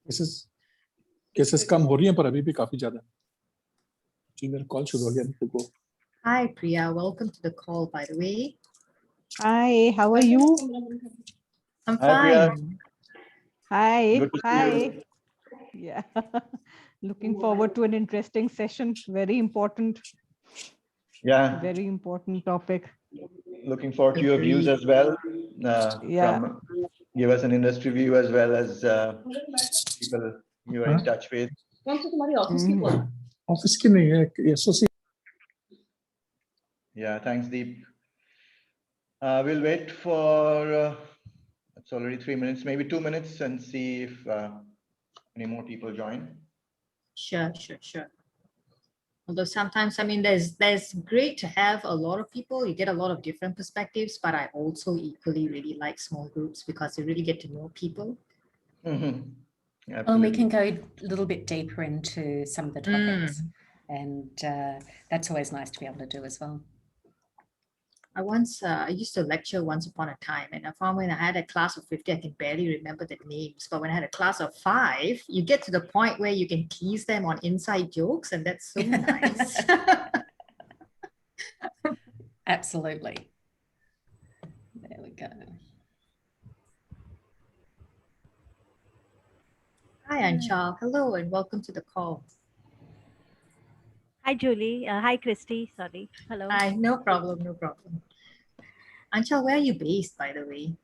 Cases कम हो रही हैं पर अभी भी काफी ज्यादा। जी मेरा कॉल शुरू हो गया देखो। Hi Priya, welcome to the call by the way. Hi, how are you? I'm Hi, Priya. fine. Hi. Good to see you. Hi. Yeah. Looking forward to an interesting session. Very important. Yeah. Very important topic. Looking forward to your views as well. Yeah. Give us an industry view as well as people you are in touch with. Office की नहीं है associate. Yeah, thanks, Deep. We'll wait for it's already 3 minutes, maybe 2 minutes, and see if any more people join. Sure. Although sometimes, I mean, there's great to have a lot of people. You get a lot of different perspectives, but I also equally really like small groups because you really get to know people. Mm-hmm. Well, we can go a little bit deeper into some of the topics, and that's always nice to be able to do as well. I used to lecture once upon a time, and I found when I had a class of 50, I can barely remember the names. But when I had a class of 5, you get to the point where you can tease them on inside jokes, and that's so nice. Absolutely. There we go. Hi, Anshal. Hello, and welcome to the call. Hi, Julie. Hi, Christy. Sorry. Hello. Hi, no problem. Anshal, where are you based, by the way?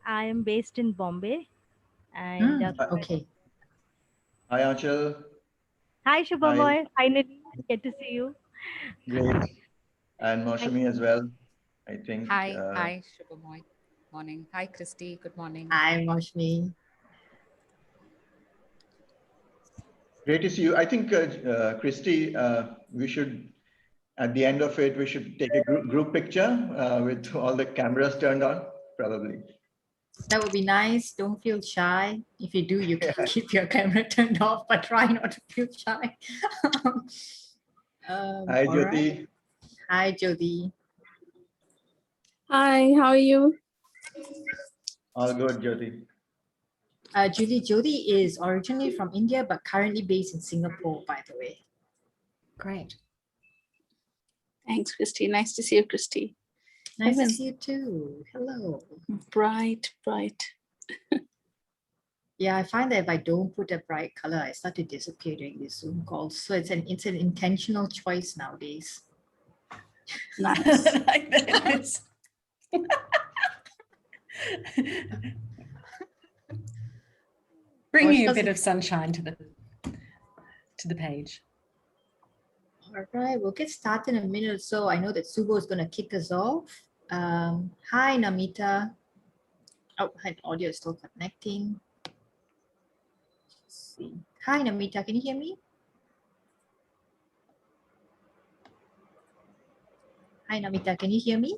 I am based in Bombay. And okay. Hi, Anshal. Hi, Shubhamoy. Finally, get to see you. Great. And Moshami as well, I think. Hi, Shubhamoy. Morning. Hi, Christy. Good morning. Hi, Moshmi. Great to see you. I think, Christy, we should, at the end of it, we should take a group picture with all the cameras turned on, probably. That would be nice. Don't feel shy. If you do, you can keep your camera turned off, but try not to feel shy. Hi, Jyoti. Right. Hi, Jyoti. Hi, how are you? All good, Jyoti. Jyoti is originally from India, but currently based in Singapore, by the way. Great. Thanks, Christy. Nice to see you, Christy. Nice to Evan. see you too. Hello. Bright. Yeah, I find that if I don't put a bright color, I start to disappear during these Zoom calls. So it's an intentional choice nowadays. Nice. Bringing a bit of sunshine to the page. All right, we'll get started in a minute or so. I know that Subo is going to kick us off. Hi, Namita. Oh, hi, audio is still connecting. Let's see. Hi, Namita, can you hear me? Hi, Namita, can you hear me?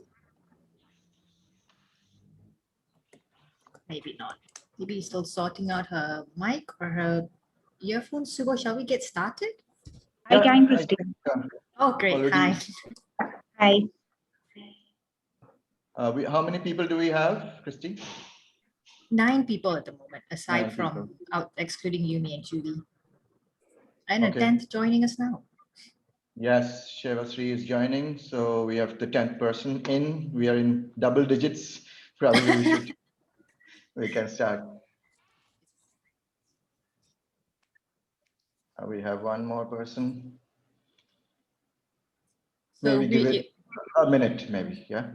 Maybe not. Maybe he's still sorting out her mic or her earphones. Subo, shall we get started? I can, Christy. Oh, great. Already. Hi. How many people do we have, Christy? 9 people at the moment, aside 9 from people. excluding you, me, and Julie. And Okay. a 10th joining us now. Yes, Shevasri is joining. So we have the 10th person in. We are in double digits. Probably we can start. We have one more person. So Maybe give it a minute, maybe. Yeah.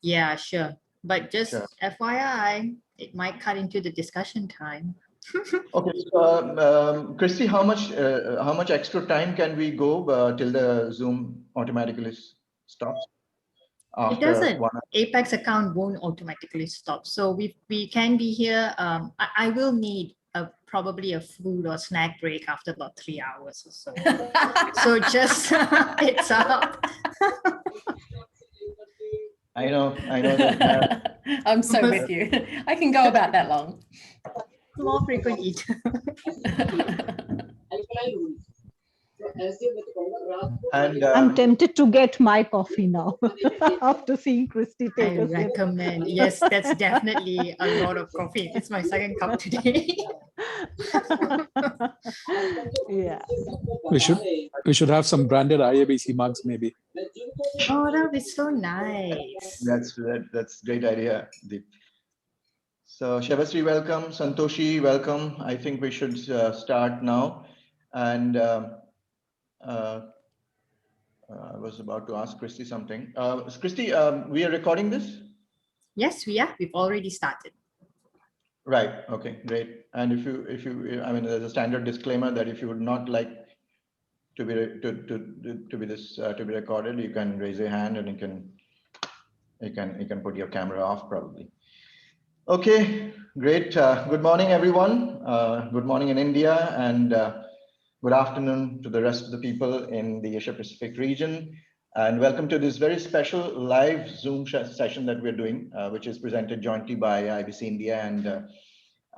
Yeah, sure. But just Sure. FYI, it might cut into the discussion time. Okay. So, Christy, how much extra time can we go till the Zoom automatically stops? It doesn't. Apex account won't automatically stop. So we can be here. I will need probably a food or snack break after about 3 hours or so. So just it's up. I know that. I'm so with you. I can go about that long. More frequent eater. And I'm tempted to get my coffee now after seeing Christy take I a sip. recommend. Yes, that's definitely a lot of coffee. It's my second cup today. Yeah. We should have some branded IABC mugs maybe. Oh, that would be so nice. that's great idea, Deep. So Shabasri, welcome. Santoshi, welcome. I think we should start now. And I was about to ask Christy something. Christy, we are recording this? Yes, we are. We've already started. Right. Okay, great. And if you, I mean, there's a standard disclaimer that if you would not like to be recorded, you can raise your hand and you can put your camera off probably. Okay, great. Good morning, everyone. Good morning in India, and good afternoon to the rest of the people in the Asia Pacific region. And welcome to this very special live Zoom session that we're doing, which is presented jointly by IABC India and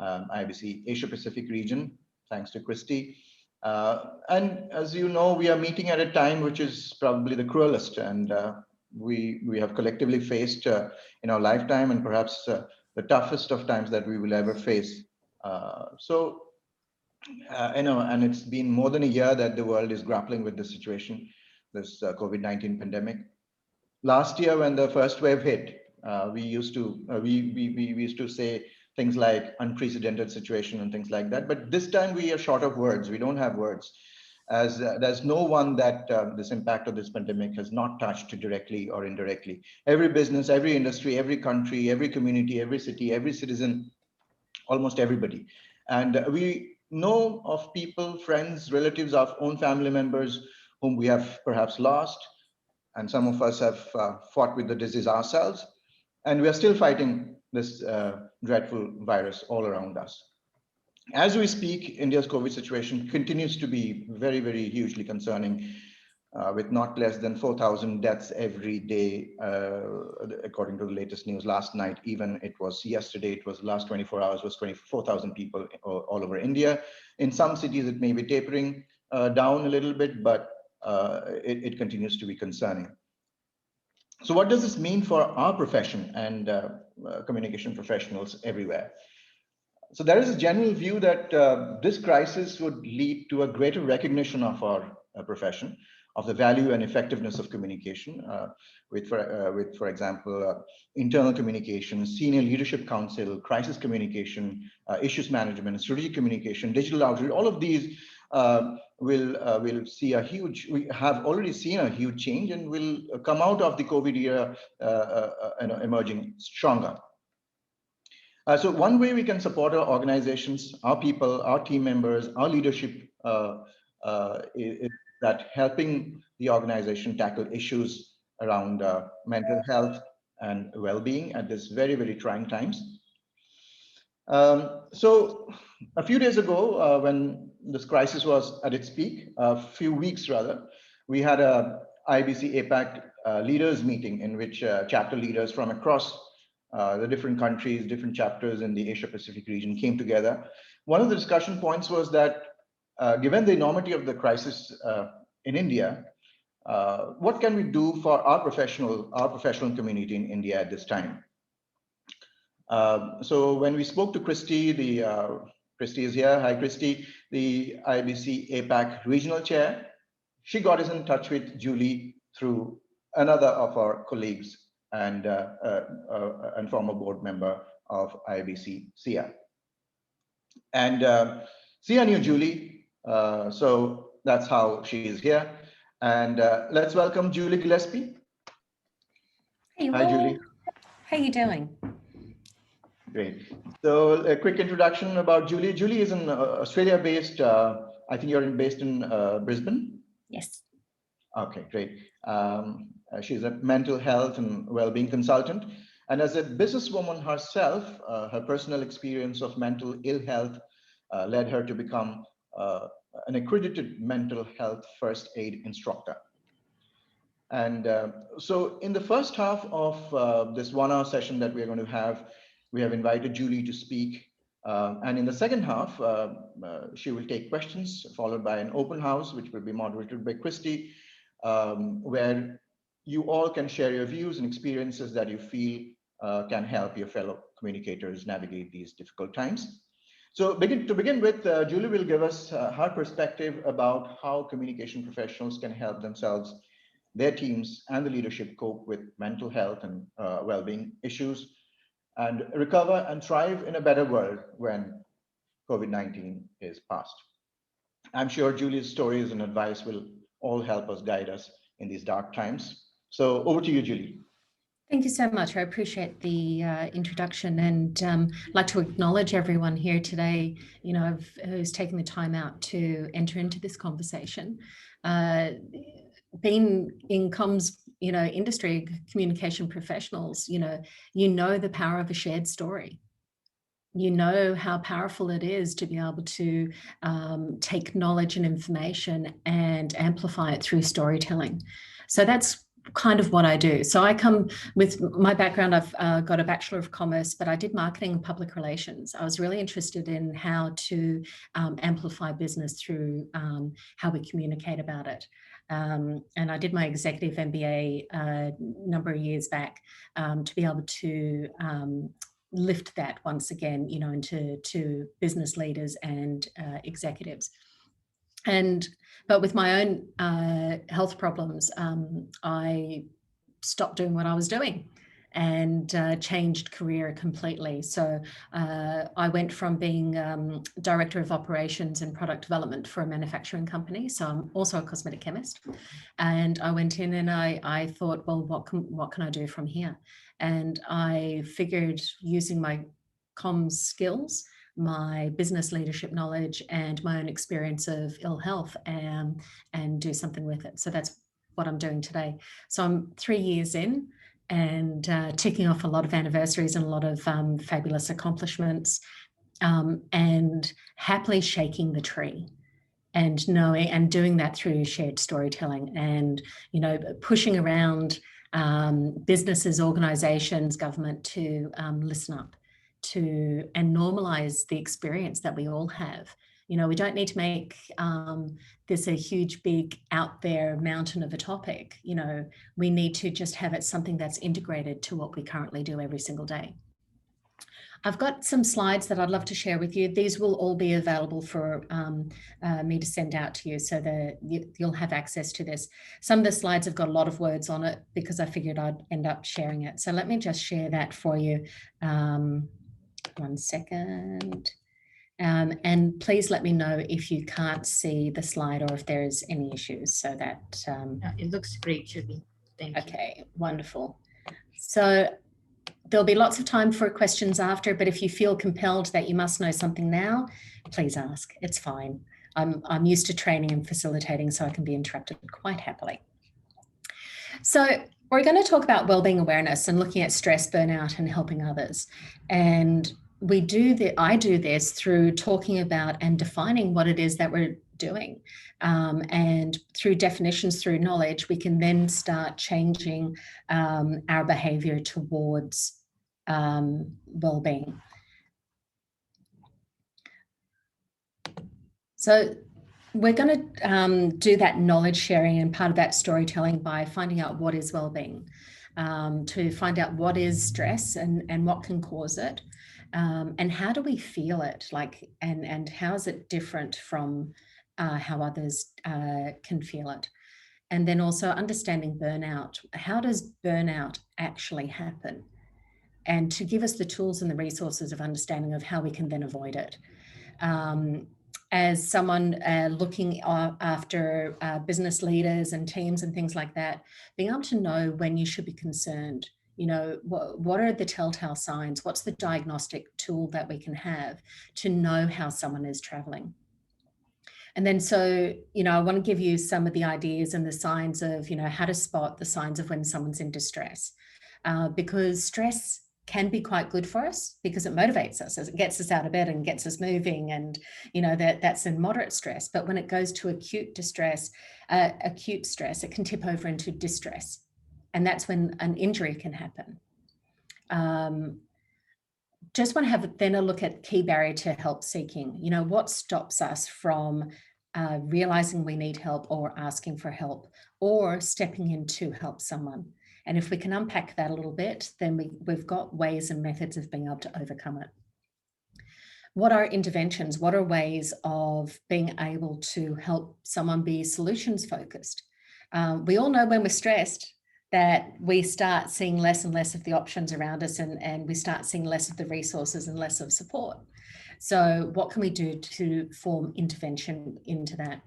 IABC Asia Pacific region. Thanks to Christy. And as you know, we are meeting at a time which is probably the cruelest, and we have collectively faced in our lifetime, and perhaps the toughest of times that we will ever face. You know, and it's been more than a year that the world is grappling with this situation, this COVID-19 pandemic. Last year, when the first wave hit, we used to say things like unprecedented situation and things like that. But this time we are short of words. We don't have words, as there's no one that this impact of this pandemic has not touched directly or indirectly. Every business, every industry, every country, every community, every city, every citizen, almost everybody. And we know of people, friends, relatives, our own family members whom we have perhaps lost. And some of us have fought with the disease ourselves. And we are still fighting this dreadful virus all around us. As we speak, India's COVID situation continues to be very, very hugely concerning, with not less than 4,000 deaths every day, according to the latest news. Last night, even it was yesterday, it was last 24 hours was 24,000 people all over India. In some cities, it may be tapering down a little bit, but it continues to be concerning. So what does this mean for our profession and communication professionals everywhere? So there is a general view that this crisis would lead to a greater recognition of our profession, of the value and effectiveness of communication, with, for example, internal communication, senior leadership council, crisis communication, issues management, strategic communication, digital outreach. All of these will see a huge, we have already seen a huge change, and will come out of the COVID era emerging stronger. So one way we can support our organizations, our people, our team members, our leadership is that helping the organization tackle issues around mental health and well-being at this very, very trying times. So a few days ago, when this crisis was at its peak, a few weeks rather, we had a IABC APAC leaders meeting in which chapter leaders from across the different countries, different chapters in the Asia Pacific region came together. One of the discussion points was that given the enormity of the crisis in India, what can we do for our professional community in India at this time? So when we spoke to Christy, Christy is here. Hi, Christy, the IABC APAC regional chair. She got us in touch with Julie through another of our colleagues and former board member of IABC, Sia. And Sia knew Julie, so that's how she is here. And let's welcome Julie Gillespie. Hey, Hi, Julie. How are you doing? Great. So a quick introduction about Julie. Julie is an Australia-based, I think you're based in Brisbane? Yes. Okay, great. She's a mental health and well-being consultant. And as a businesswoman herself, her personal experience of mental ill health led her to become an accredited mental health first aid instructor. And so in the first half of this 1 hour session that we're going to have, we have invited Julie to speak And in the second half, she will take questions, followed by an open house, which will be moderated by Christy, where you all can share your views and experiences that you feel can help your fellow communicators navigate these difficult times. So to begin with, Julie will give us her perspective about how communication professionals can help themselves, their teams, and the leadership cope with mental health and well-being issues, and recover and thrive in a better world when COVID-19 is past. I'm sure Julie's stories and advice will all help us guide us in these dark times. So over to you, Julie. Thank you so much. I appreciate the introduction, and like to acknowledge everyone here today, who's taken the time out to enter into this conversation. Being in comms, industry, communication professionals, you know the power of a shared story. You know how powerful it is to be able to take knowledge and information and amplify it through storytelling. So that's kind of what I do. So I come with my background. I've got a Bachelor of Commerce, but I did marketing and public relations. I was really interested in how to amplify business through how we communicate about it. And I did my executive MBA a number of years back to be able to lift that once again, into business leaders and executives. But with my own health problems, I stopped doing what I was doing and changed career completely. So I went from being director of operations and product development for a manufacturing company. So I'm also a cosmetic chemist. And I went in and I thought, well, what can I do from here? And I figured, using my comms skills, my business leadership knowledge, and my own experience of ill health, and do something with it. So that's what I'm doing today. So I'm 3 years in, and ticking off a lot of anniversaries and a lot of fabulous accomplishments, and happily shaking the tree, and knowing and doing that through shared storytelling, and pushing around businesses, organizations, government to listen up to and normalize the experience that we all have. We don't need to make this a huge, big, out there mountain of a topic. We need to just have it something that's integrated to what we currently do every single day. I've got some slides that I'd love to share with you. These will all be available for me to send out to you, so that you'll have access to this. Some of the slides have got a lot of words on it because I figured I'd end up sharing it. So let me just share that for you. 1 second. And please let me know if you can't see the slide or if there's any issues, so that... it looks great, Julie. Thank you. Okay, wonderful. So there'll be lots of time for questions after, but if you feel compelled that you must know something now, please ask. It's fine. I'm used to training and facilitating, so I can be interrupted quite happily. So we're going to talk about wellbeing awareness and looking at stress, burnout, and helping others. And I do this through talking about and defining what it is that we're doing. And through definitions, through knowledge, we can then start changing our behavior towards well-being. So we're going to do that knowledge sharing and part of that storytelling by finding out what is well-being, to find out what is stress and what can cause it, and how do we feel it, and how is it different from how others can feel it. And then also understanding burnout. How does burnout actually happen? And to give us the tools and the resources of understanding of how we can then avoid it. As someone looking after business leaders and teams and things like that, being able to know when you should be concerned. What are the telltale signs? What's the diagnostic tool that we can have to know how someone is traveling? And then so, I want to give you some of the ideas and the signs of, how to spot the signs of when someone's in distress, because stress can be quite good for us because it motivates us, as it gets us out of bed and gets us moving, and that's in moderate stress. But when it goes to acute stress, it can tip over into distress, and that's when an injury can happen. just want to have then a look at key barrier to help seeking. You know, what stops us from realizing we need help or asking for help or stepping in to help someone? And if we can unpack that a little bit, then we've got ways and methods of being able to overcome it. What are interventions? What are ways of being able to help someone be solutions focused? We all know when we're stressed that we start seeing less and less of the options around us, and we start seeing less of the resources and less of support. So what can we do to form intervention into that?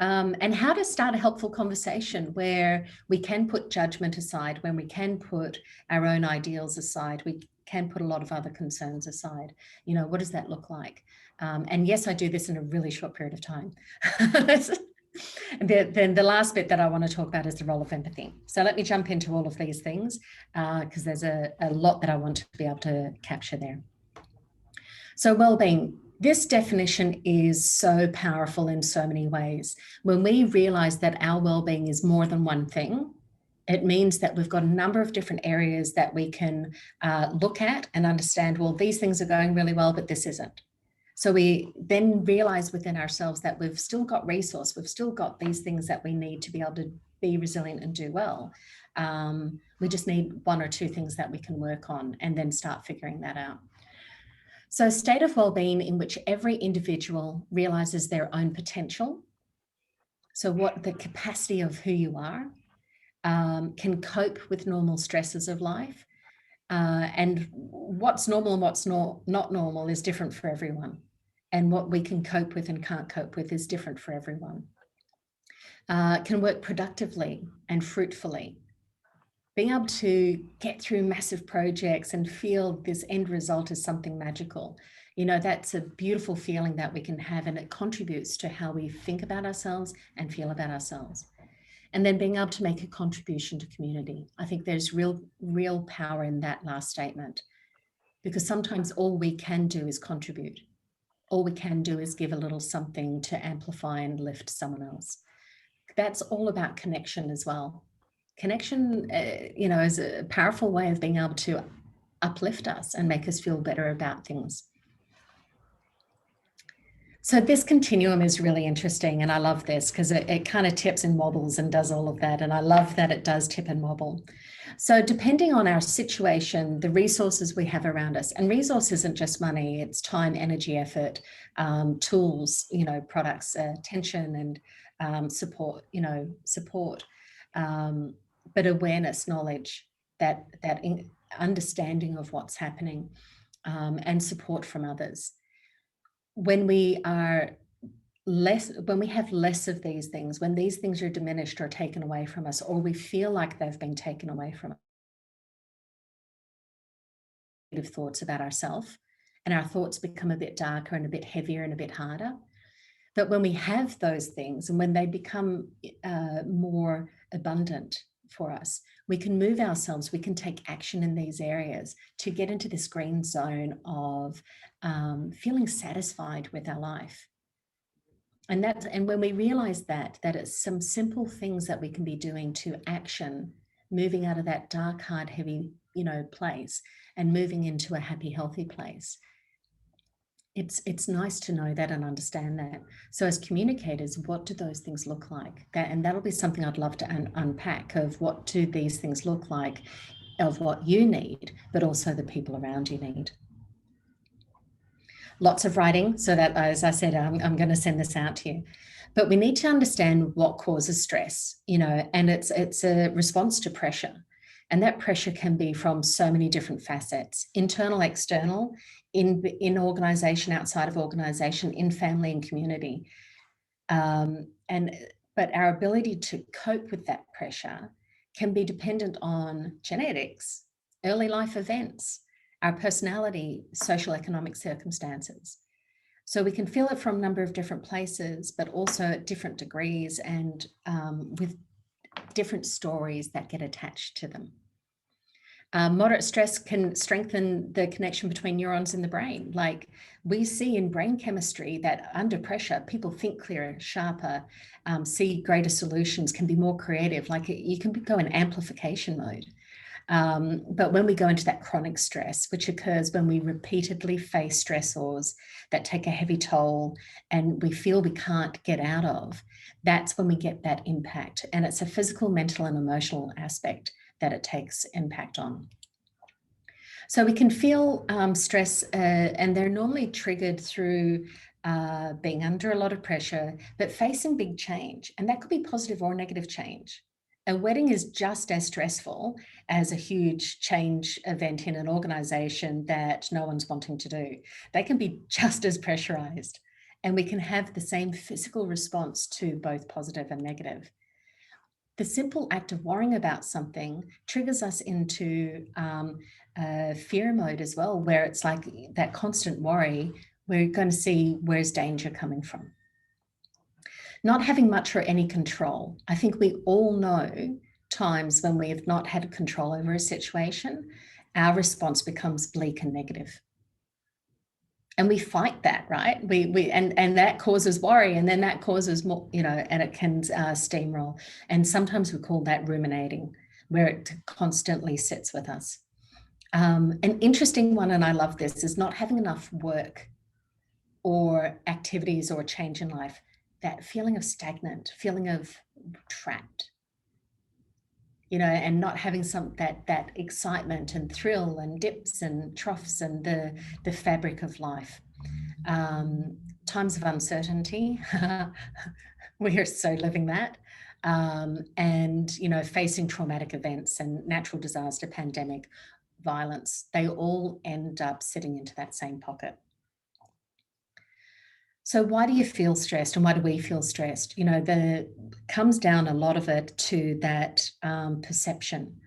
And how to start a helpful conversation where we can put judgment aside, when we can put our own ideals aside, we can put a lot of other concerns aside. You know, what does that look like? And yes, I do this in a really short period of time. Then the last bit that I want to talk about is the role of empathy. So let me jump into all of these things because there's a lot that I want to be able to capture there. So well-being. This definition is so powerful in so many ways. When we realize that our well-being is more than one thing, it means that we've got a number of different areas that we can look at and understand, well, these things are going really well, but this isn't. So we then realize within ourselves that we've still got resource, we've still got these things that we need to be able to be resilient and do well. We just need one or two things that we can work on and then start figuring that out. So a state of well-being in which every individual realizes their own potential. So what the capacity of who you are, can cope with normal stresses of life. And what's normal and what's not normal is different for everyone. And what we can cope with and can't cope with is different for everyone. Can work productively and fruitfully. Being able to get through massive projects and feel this end result is something magical. You know, that's a beautiful feeling that we can have, and it contributes to how we think about ourselves and feel about ourselves. And then being able to make a contribution to community. I think there's real power in that last statement, because sometimes all we can do is contribute. All we can do is give a little something to amplify and lift someone else. That's all about connection as well. Connection, you know, is a powerful way of being able to uplift us and make us feel better about things. So this continuum is really interesting, and I love this because it kind of tips and wobbles and does all of that, and I love that it does tip and wobble. So depending on our situation, the resources we have around us, and resource isn't just money, it's time, energy, effort, tools, you know, products, attention and support, but awareness, knowledge, that understanding of what's happening, and support from others. When we have less of these things, when these things are diminished or taken away from us, or we feel like they've been taken away from us, negative thoughts about ourselves, and our thoughts become a bit darker and a bit heavier and a bit harder. But when we have those things and when they become more abundant for us, we can move ourselves, we can take action in these areas to get into this green zone of feeling satisfied with our life. And when we realize that it's some simple things that we can be doing to action, moving out of that dark, hard, heavy, place and moving into a happy, healthy place. It's nice to know that and understand that. So as communicators, what do those things look like? And that'll be something I'd love to unpack, of what do these things look like, of what you need, but also the people around you need. Lots of writing, so that, as I said, I'm going to send this out to you. But we need to understand what causes stress, and it's a response to pressure. And that pressure can be from so many different facets: internal, external, in organization, outside of organization, in family and community. But our ability to cope with that pressure can be dependent on genetics, early life events, our personality, social economic circumstances. So we can feel it from a number of different places, but also at different degrees and with different stories that get attached to them. Moderate stress can strengthen the connection between neurons in the brain. Like we see in brain chemistry that under pressure, people think clearer, sharper, see greater solutions, can be more creative. Like you can go in amplification mode. But when we go into that chronic stress, which occurs when we repeatedly face stressors that take a heavy toll and we feel we can't get out of, that's when we get that impact. And it's a physical, mental, and emotional aspect that it takes impact on. So we can feel stress, and they're normally triggered through being under a lot of pressure, but facing big change. And that could be positive or negative change. A wedding is just as stressful as a huge change event in an organization that no one's wanting to do. They can be just as pressurized, and we can have the same physical response to both positive and negative. The simple act of worrying about something triggers us into fear mode as well, where it's like that constant worry. We're going to see where's danger coming from. Not having much or any control. I think we all know times when we have not had control over a situation, our response becomes bleak and negative. And we fight that, right? And that causes worry, and then that causes more, and it can steamroll. And sometimes we call that ruminating, where it constantly sits with us. An interesting one, and I love this, is not having enough work or activities or change in life. That feeling of stagnant, feeling of trapped, and not having that excitement and thrill and dips and troughs and the fabric of life. Times of uncertainty, we are so living that. And, facing traumatic events and natural disaster, pandemic, violence, they all end up sitting into that same pocket. So why do you feel stressed, and why do we feel stressed? Comes down a lot of it to that perception,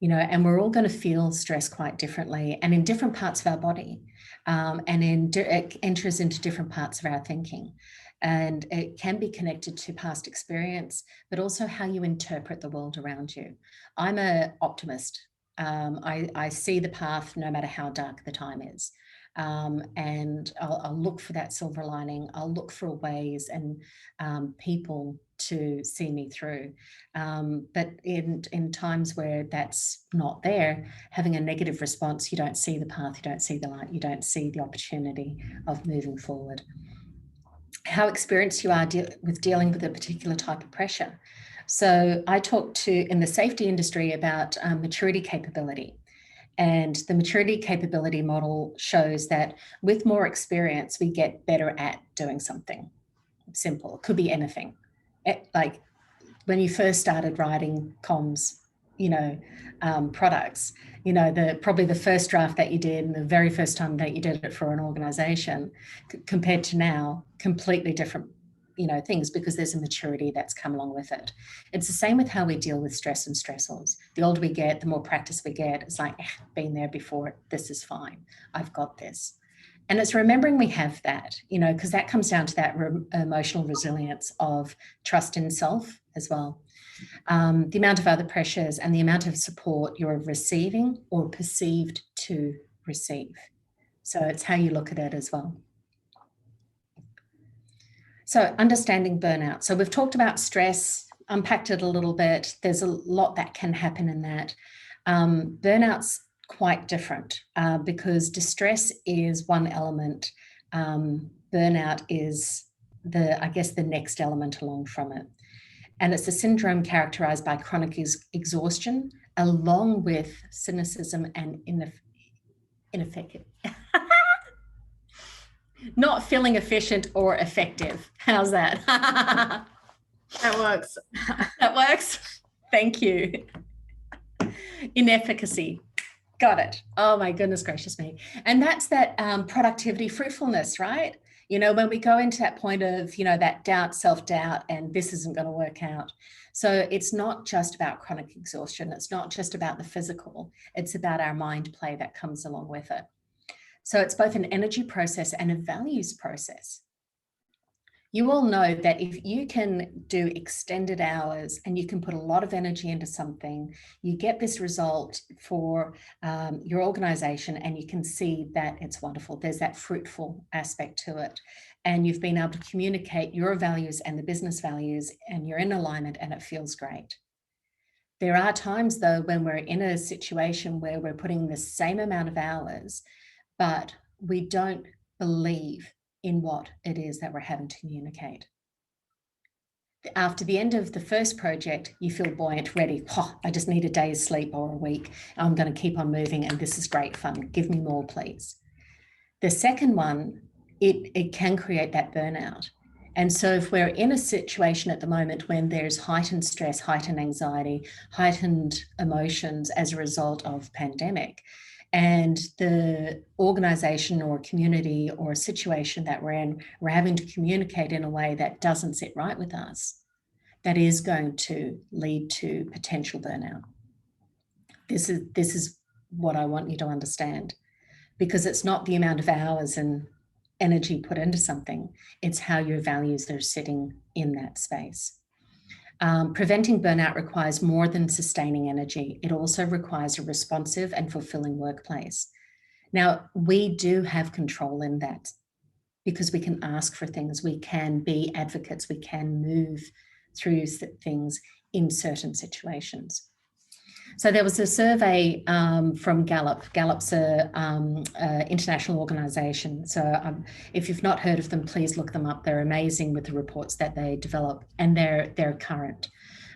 and we're all going to feel stress quite differently and in different parts of our body, and it enters into different parts of our thinking. And it can be connected to past experience, but also how you interpret the world around you. I'm an optimist. I see the path no matter how dark the time is. And I'll look for that silver lining. I'll look for ways and people to see me through. But in times where that's not there, having a negative response, you don't see the path, you don't see the light, you don't see the opportunity of moving forward. How experienced you are with dealing with a particular type of pressure. So I talked in the safety industry about maturity capability. And the maturity capability model shows that with more experience, we get better at doing something simple. It could be anything. Like when you first started writing comms, products, probably the first draft that you did and the very first time that you did it for an organization compared to now, completely different things, because there's a maturity that's come along with it. It's the same with how we deal with stress and stressors. The older we get, the more practice we get. It's like, been there before, this is fine. I've got this. And it's remembering we have that, because that comes down to that emotional resilience of trust in self as well. The amount of other pressures and the amount of support you're receiving or perceived to receive. So it's how you look at it as well. So understanding burnout. So we've talked about stress, unpacked it a little bit. There's a lot that can happen in that. Burnout's quite different because distress is one element. Burnout is the next element along from it. And it's a syndrome characterized by chronic exhaustion, along with cynicism and ineffective. Not feeling efficient or effective. How's that? That works. That works. Thank you. Inefficacy. Got it. Oh my goodness gracious me. And that's that productivity, fruitfulness, right? When we go into that point of, that doubt, self-doubt, and this isn't going to work out. So it's not just about chronic exhaustion. It's not just about the physical. It's about our mind play that comes along with it. So it's both an energy process and a values process. You all know that if you can do extended hours and you can put a lot of energy into something, you get this result for your organization and you can see that it's wonderful. There's that fruitful aspect to it. And you've been able to communicate your values and the business values and you're in alignment and it feels great. There are times though when we're in a situation where we're putting the same amount of hours, but we don't believe in what it is that we're having to communicate. After the end of the first project, you feel buoyant, ready. Oh, I just need a day's sleep or a week. I'm going to keep on moving and this is great fun. Give me more, please. The second one, it can create that burnout. And so if we're in a situation at the moment when there's heightened stress, heightened anxiety, heightened emotions as a result of pandemic, and the organization or community or situation that we're in, we're having to communicate in a way that doesn't sit right with us, that is going to lead to potential burnout. This is what I want you to understand, because it's not the amount of hours and energy put into something, it's how your values are sitting in that space. Preventing burnout requires more than sustaining energy. It also requires a responsive and fulfilling workplace. Now, we do have control in that because we can ask for things, we can be advocates, we can move through things in certain situations. So there was a survey from Gallup. Gallup's an international organisation. So if you've not heard of them, please look them up. They're amazing with the reports that they develop, and they're current.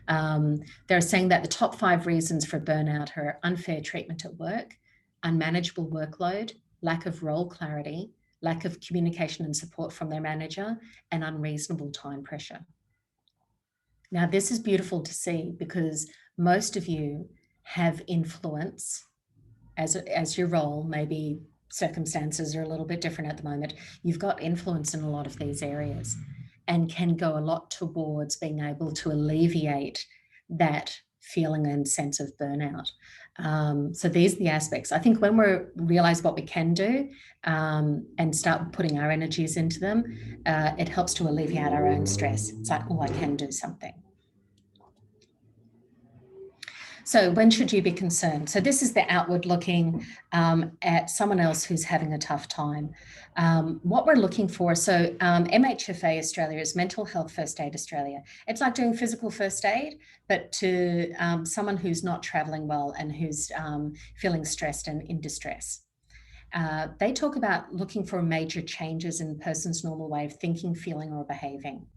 They're saying that the top 5 reasons for burnout are unfair treatment at work, unmanageable workload, lack of role clarity, lack of communication and support from their manager, and unreasonable time pressure. Now, this is beautiful to see because most of you have influence as your role. Maybe circumstances are a little bit different at the moment. You've got influence in a lot of these areas and can go a lot towards being able to alleviate that feeling and sense of burnout. So these are the aspects. I think when we realize what we can do and start putting our energies into them, it helps to alleviate our own stress. It's like, oh, I can do something. So when should you be concerned? So this is the outward looking at someone else who's having a tough time. What we're looking for, so MHFA Australia is Mental Health First Aid Australia. It's like doing physical first aid, but to someone who's not traveling well and who's feeling stressed and in distress. They talk about looking for major changes in a person's normal way of thinking, feeling, or behaving.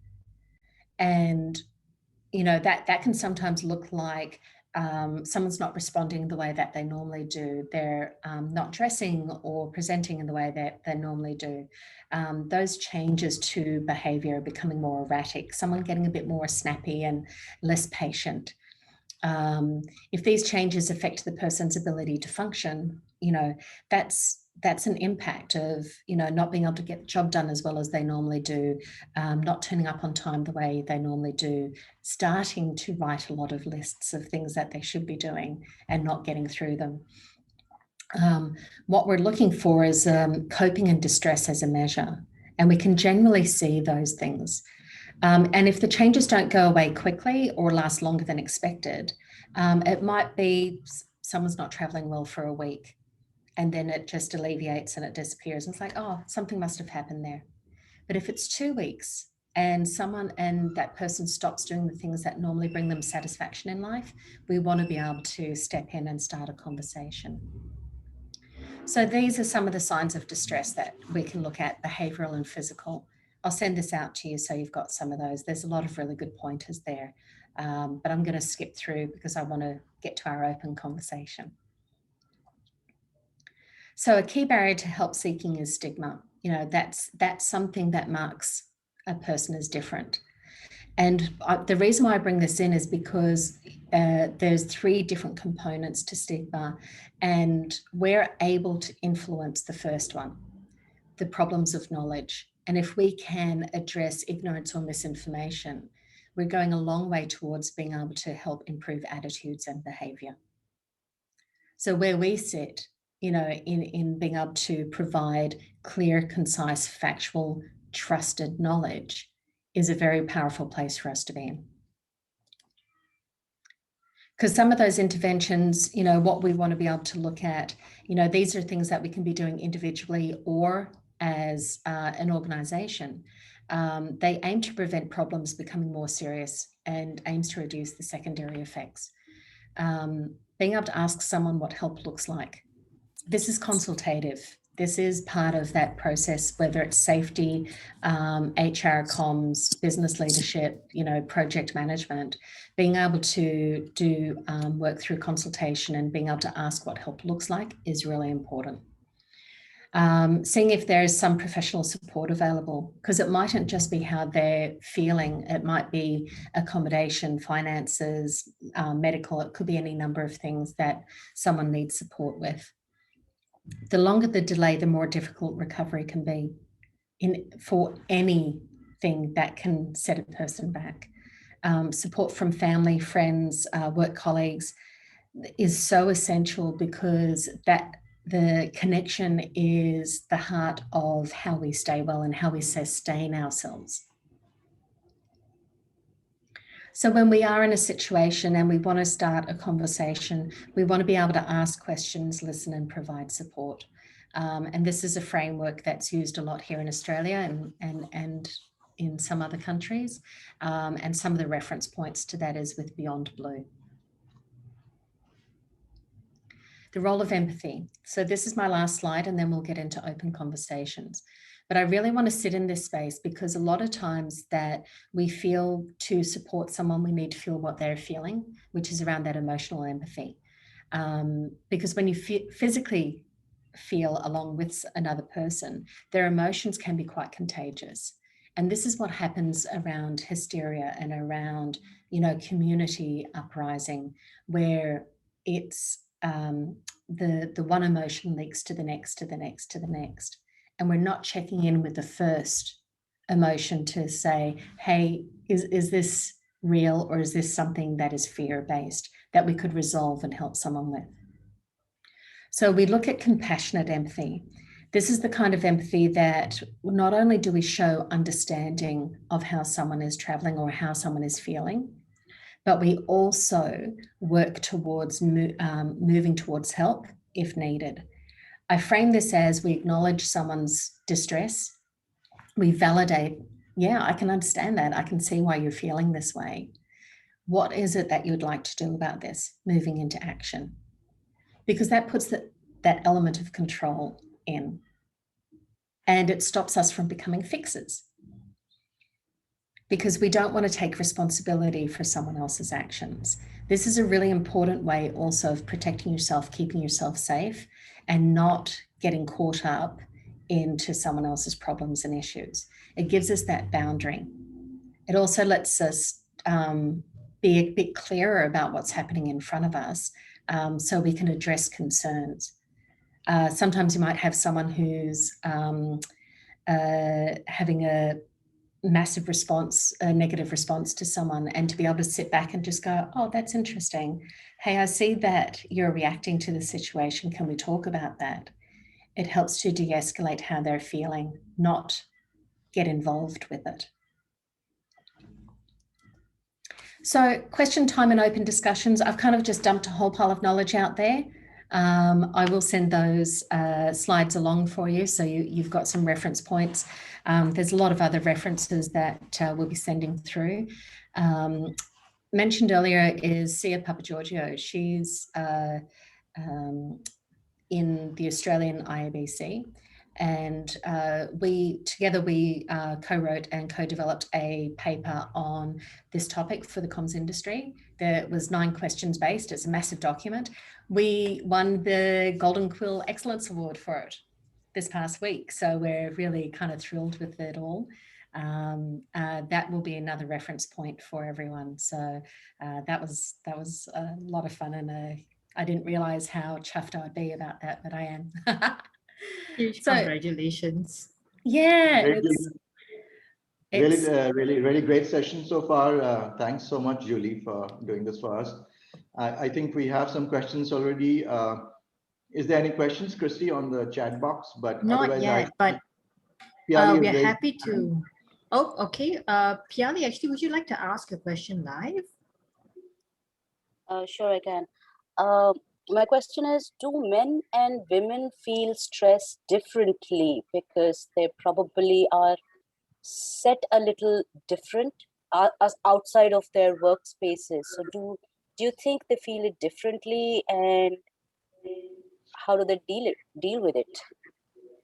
And, you know, that can sometimes look like someone's not responding the way that they normally do. They're not dressing or presenting in the way that they normally do. Those changes to behavior are becoming more erratic. Someone getting a bit more snappy and less patient. If these changes affect the person's ability to function, you know, that's an impact of, you know, not being able to get the job done as well as they normally do, not turning up on time the way they normally do, starting to write a lot of lists of things that they should be doing and not getting through them. What we're looking for is coping and distress as a measure, and we can generally see those things. And if the changes don't go away quickly or last longer than expected, it might be someone's not traveling well for a week, and then it just alleviates and it disappears. And it's like, oh, something must have happened there. But if it's 2 weeks and that person stops doing the things that normally bring them satisfaction in life, we want to be able to step in and start a conversation. So these are some of the signs of distress that we can look at, behavioral and physical. I'll send this out to you so you've got some of those. There's a lot of really good pointers there, but I'm going to skip through because I want to get to our open conversation. So a key barrier to help seeking is stigma. You know, that's something that marks a person as different. And the reason why I bring this in is because there's 3 different components to stigma, and we're able to influence the first one, the problems of knowledge. And if we can address ignorance or misinformation, we're going a long way towards being able to help improve attitudes and behavior. So where we sit, you know, in being able to provide clear, concise, factual, trusted knowledge is a very powerful place for us to be in. Because some of those interventions, you know, what we want to be able to look at, you know, these are things that we can be doing individually or as an organisation. They aim to prevent problems becoming more serious and aims to reduce the secondary effects. being able to ask someone what help looks like. This is consultative. This is part of that process, whether it's safety, HR comms, business leadership, project management. Being able to do work through consultation and being able to ask what help looks like is really important. Seeing if there is some professional support available, because it mightn't just be how they're feeling. It might be accommodation, finances, medical. It could be any number of things that someone needs support with. The longer the delay, the more difficult recovery can be for anything that can set a person back. Support from family, friends, work colleagues is so essential, because the connection is the heart of how we stay well and how we sustain ourselves. So when we are in a situation and we want to start a conversation, we want to be able to ask questions, listen, and provide support. And this is a framework that's used a lot here in Australia and in some other countries. And some of the reference points to that is with Beyond Blue. The role of empathy. So this is my last slide, and then we'll get into open conversations. But I really want to sit in this space, because a lot of times that we feel to support someone, we need to feel what they're feeling, which is around that emotional empathy. Because when you physically feel along with another person, their emotions can be quite contagious. And this is what happens around hysteria and around, community uprising, where it's the one emotion leaks to the next, to the next, to the next. And we're not checking in with the first emotion to say, hey, is this real, or is this something that is fear-based that we could resolve and help someone with? So we look at compassionate empathy. This is the kind of empathy that not only do we show understanding of how someone is traveling or how someone is feeling, but we also work towards moving towards help if needed. I frame this as we acknowledge someone's distress. We validate, yeah, I can understand that. I can see why you're feeling this way. What is it that you'd like to do about this? Moving into action. Because that puts that element of control in. And it stops us from becoming fixers. Because we don't want to take responsibility for someone else's actions. This is a really important way also of protecting yourself, keeping yourself safe, and not getting caught up into someone else's problems and issues. It gives us that boundary. It also lets us be a bit clearer about what's happening in front of us, so we can address concerns. Sometimes you might have someone who's having a massive response, a negative response to someone, and to be able to sit back and just go, oh, that's interesting. Hey, I see that you're reacting to the situation. Can we talk about that? It helps to de-escalate how they're feeling, not get involved with it. So question time and open discussions. I've kind of just dumped a whole pile of knowledge out there. I will send those slides along for you, so you've got some reference points. There's a lot of other references that we'll be sending through. Mentioned earlier is Sia Papagiorgio. She's in the Australian IABC, and we co-wrote and co-developed a paper on this topic for the comms industry. There was 9 questions based. It's a massive document. We won the Golden Quill Excellence Award for it this past week, so we're really kind of thrilled with it all. That will be another reference point for everyone. So that was a lot of fun, and I didn't realize how chuffed I'd be about that, but I am. Huge congratulations. Yeah. Really great session so far. Thanks so much, Julie, for doing this for us. I think we have some questions already. Is there any questions, Christy, on the chat box? But not yet, but we are happy to. Oh, okay. Piali, actually, would you like to ask a question live? Sure, I can. My question is, do men and women feel stress differently because they probably are set a little different outside of their workspaces? So do do you think they feel it differently, and how do they deal with it?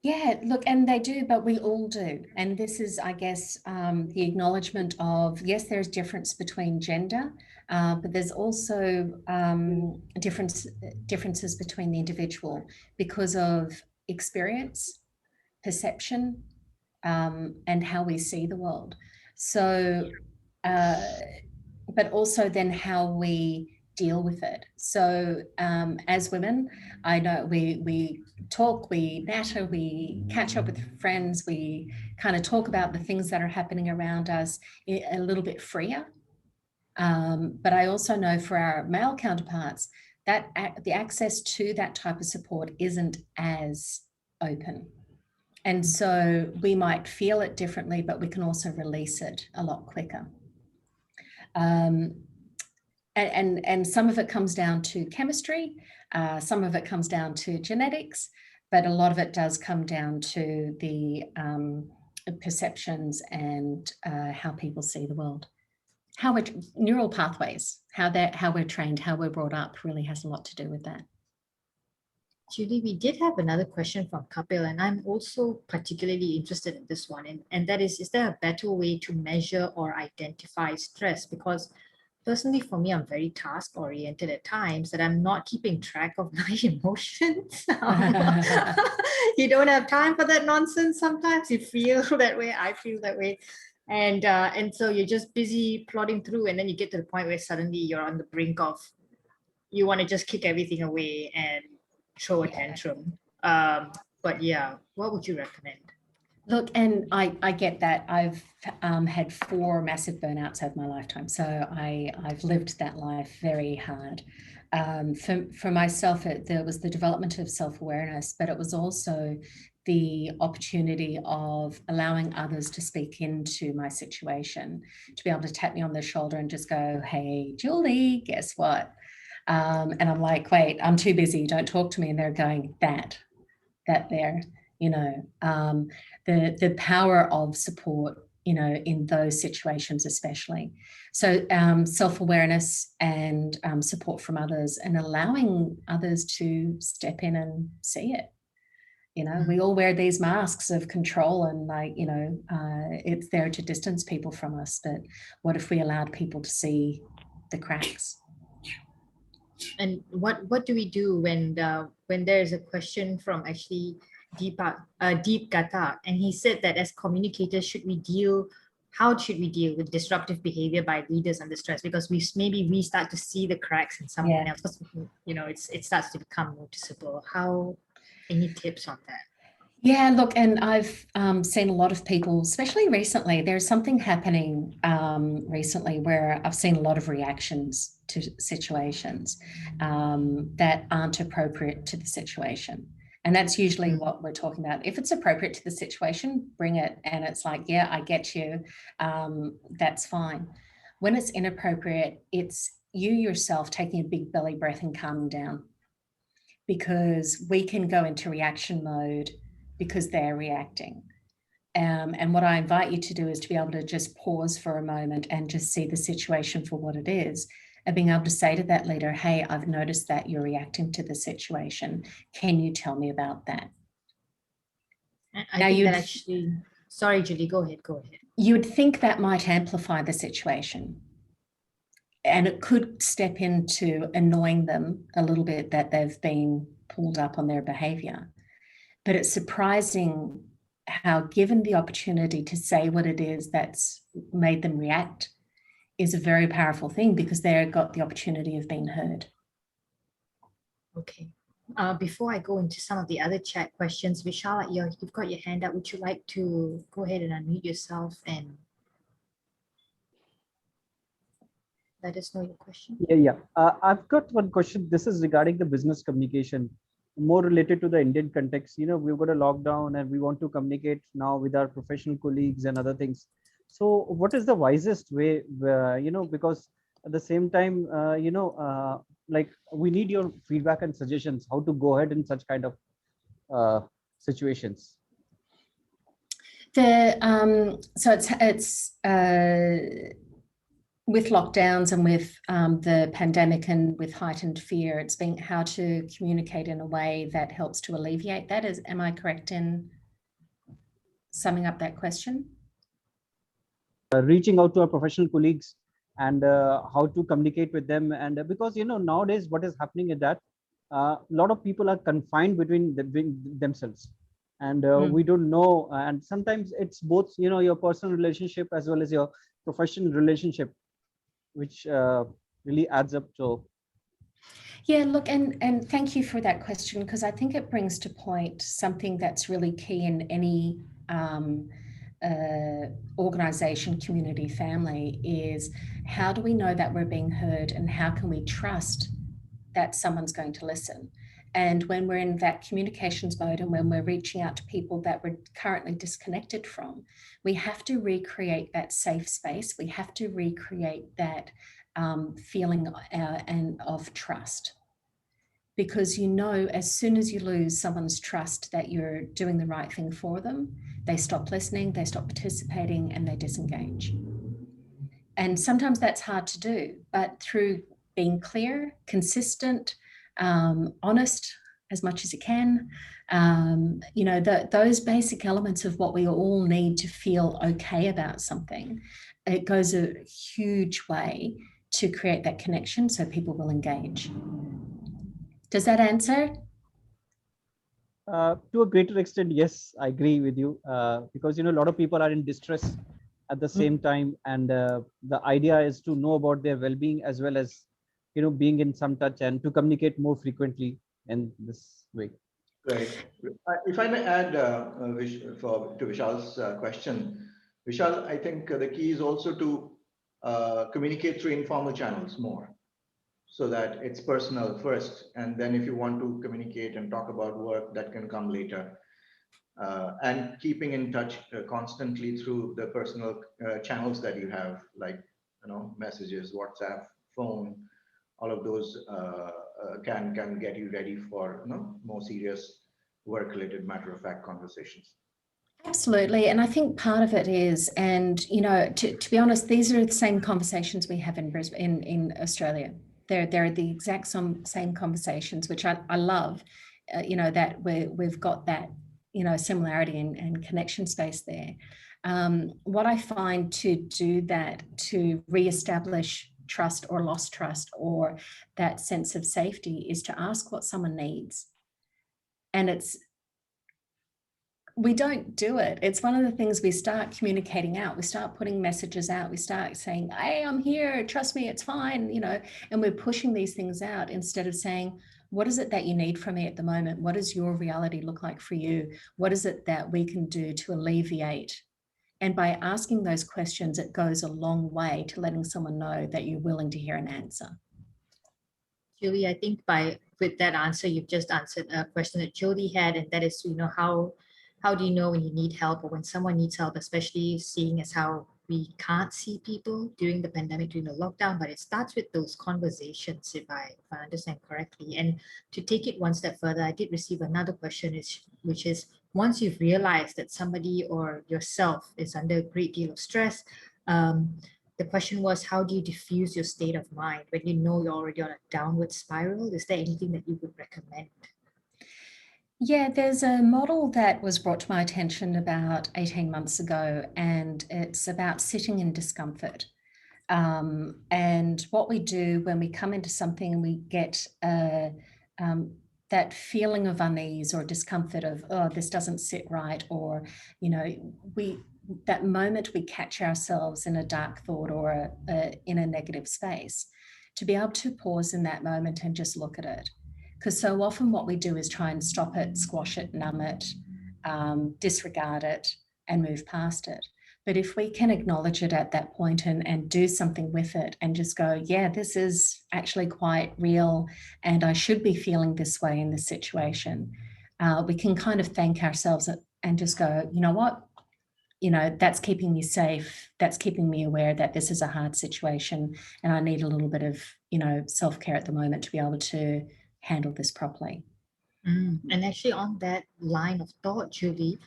Yeah, look, and they do, but we all do. And this is, I guess, the acknowledgement of, yes, there's difference between gender, but there's also differences between the individual because of experience, perception, and how we see the world. So, but also then how we deal with it. So as women, I know we talk, we natter, we catch up with friends, we kind of talk about the things that are happening around us a little bit freer. But I also know for our male counterparts that the access to that type of support isn't as open. And so we might feel it differently, but we can also release it a lot quicker. And some of it comes down to chemistry, some of it comes down to genetics, but a lot of it does come down to the perceptions and how people see the world. How we're neural pathways, how we're trained, how we're brought up really has a lot to do with that. Julie, we did have another question from Kapil, and I'm also particularly interested in this one. And that is there a better way to measure or identify stress? Because personally, for me, I'm very task-oriented at times that I'm not keeping track of my emotions. You don't have time for that nonsense sometimes. You feel that way, I feel that way. And so you're just busy plodding through, and then you get to the point where suddenly you're on the brink of, you want to just kick everything away and throw a tantrum. But yeah, what would you recommend? Look, and I get that. I've had 4 massive burnouts over my lifetime, so I've lived that life very hard. For myself, there was the development of self-awareness, but it was also the opportunity of allowing others to speak into my situation, to be able to tap me on the shoulder and just go, "Hey, Julie, guess what?" And I'm like, "Wait, I'm too busy. Don't talk to me." And they're going, that there, you know, the power of support, you know, in those situations especially. So self-awareness and support from others, and allowing others to step in and see it. You know, we all wear these masks of control, and like, you know, it's there to distance people from us. But what if we allowed people to see the cracks? And what do we do when there's a question from actually Deep Gata, and he said that as communicators, how should we deal with disruptive behavior by leaders under stress? Because we start to see the cracks in someone else, because, you know, it starts to become noticeable. Any tips on that? Yeah, look, and I've seen a lot of people, especially recently, there's something happening recently where I've seen a lot of reactions to situations that aren't appropriate to the situation. And that's usually what we're talking about. If it's appropriate to the situation, bring it. And it's like, yeah, I get you. That's fine. When it's inappropriate, it's you yourself taking a big belly breath and calming down, because we can go into reaction mode because they're reacting. And what I invite you to do is to be able to just pause for a moment and just see the situation for what it is, and being able to say to that leader, "Hey, I've noticed that you're reacting to the situation. Can you tell me about that?" Sorry, Julie, go ahead. You would think that might amplify the situation, and it could step into annoying them a little bit that they've been pulled up on their behavior. But it's surprising how, given the opportunity to say what it is that's made them react, is a very powerful thing, because they've got the opportunity of being heard. Okay. Before I go into some of the other chat questions, Vishal, you've got your hand up. Would you like to go ahead and unmute yourself and let us know your question? Yeah. I've got one question. This is regarding the business communication, more related to the Indian context. You know, we've got a lockdown and we want to communicate now with our professional colleagues and other things. So what is the wisest way, you know, because at the same time, you know, like, we need your feedback and suggestions, how to go ahead in such kind of situations. So it's with lockdowns and with the pandemic and with heightened fear, it's been how to communicate in a way that helps to alleviate that. Am I correct in summing up that question? Reaching out to our professional colleagues and how to communicate with them. And because, nowadays what is happening is that a lot of people are confined between themselves. And we don't know. And sometimes it's both, your personal relationship as well as your professional relationship, which really adds up to. Yeah, look, and thank you for that question, because I think it brings to point something that's really key in any organization, community, family, is how do we know that we're being heard, and how can we trust that someone's going to listen? And when we're in that communications mode and when we're reaching out to people that we're currently disconnected from, we have to recreate that safe space. We have to recreate that feeling of trust. Because as soon as you lose someone's trust that you're doing the right thing for them, they stop listening, they stop participating, and they disengage. And sometimes that's hard to do, but through being clear, consistent, honest as much as you can, those basic elements of what we all need to feel okay about something, it goes a huge way to create that connection so people will engage. Does that answer? To a greater extent, yes, I agree with you, because a lot of people are in distress at the same time, and the idea is to know about their well-being as well as being in some touch and to communicate more frequently in this way. Right. If I may add to Vishal's question, Vishal, I think the key is also to communicate through informal channels more, so that it's personal first, and then if you want to communicate and talk about work, that can come later. And keeping in touch constantly through the personal channels that you have, like messages, WhatsApp, phone, all of those can get you ready for more serious work-related, matter-of-fact conversations. Absolutely, and I think part of it is, and to be honest, these are the same conversations we have in Brisbane, in Australia. They're the exact same conversations, which I love. That we've got that similarity and connection space there. What I find to do that, to reestablish trust or lost trust or that sense of safety, is to ask what someone needs. And we don't do it. It's one of the things we start communicating out. We start putting messages out. We start saying, hey, I'm here, trust me, it's fine, and we're pushing these things out instead of saying, what is it that you need from me at the moment? What does your reality look like for you? What is it that we can do to alleviate? And by asking those questions, it goes a long way to letting someone know that you're willing to hear an answer. Julie, I think with that answer, you've just answered a question that Jody had, and that is, how do you know when you need help or when someone needs help, especially seeing as how we can't see people during the pandemic, during the lockdown, but it starts with those conversations, if I understand correctly. And to take it one step further, I did receive another question, which is, once you've realized that somebody or yourself is under a great deal of stress, the question was, how do you diffuse your state of mind when you know you're already on a downward spiral? Is there anything that you would recommend? Yeah, there's a model that was brought to my attention about 18 months ago, and it's about sitting in discomfort. And what we do when we come into something and we get that feeling of unease or discomfort of, oh, this doesn't sit right, or, that moment we catch ourselves in a dark thought or in a negative space, to be able to pause in that moment and just look at it. Because so often what we do is try and stop it, squash it, numb it, disregard it, and move past it. But if we can acknowledge it at that point and do something with it and just go, yeah, this is actually quite real, and I should be feeling this way in this situation, we can kind of thank ourselves and just go, you know what? That's keeping me safe. That's keeping me aware that this is a hard situation and I need a little bit of, self-care at the moment to be able to handle this properly. And actually on that line of thought, Julie,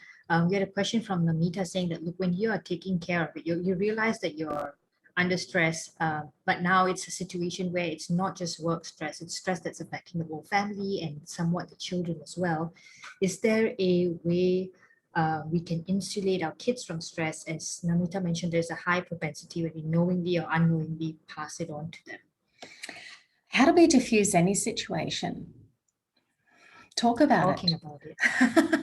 we had a question from Namita saying that, look, when you are taking care of it, you realize that you're under stress, but now it's a situation where it's not just work stress, it's stress that's affecting the whole family and somewhat the children as well. Is there a way we can insulate our kids from stress? As Namita mentioned, there's a high propensity when we knowingly or unknowingly pass it on to them. How do we diffuse any situation? Talk about Talking it. about it.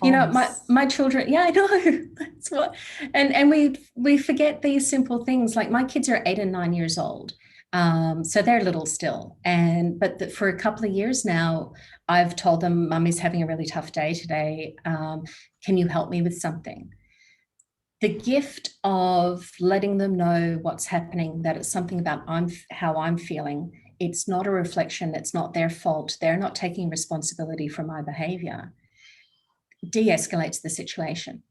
You know, my children, yeah, I know. That's what, and we forget these simple things. Like my kids are 8 and 9 years old. So they're little still. But for a couple of years now, I've told them, Mummy's having a really tough day today. Can you help me with something? The gift of letting them know what's happening, that it's something about how I'm feeling. It's not a reflection. It's not their fault. They're not taking responsibility for my behavior. De-escalates the situation.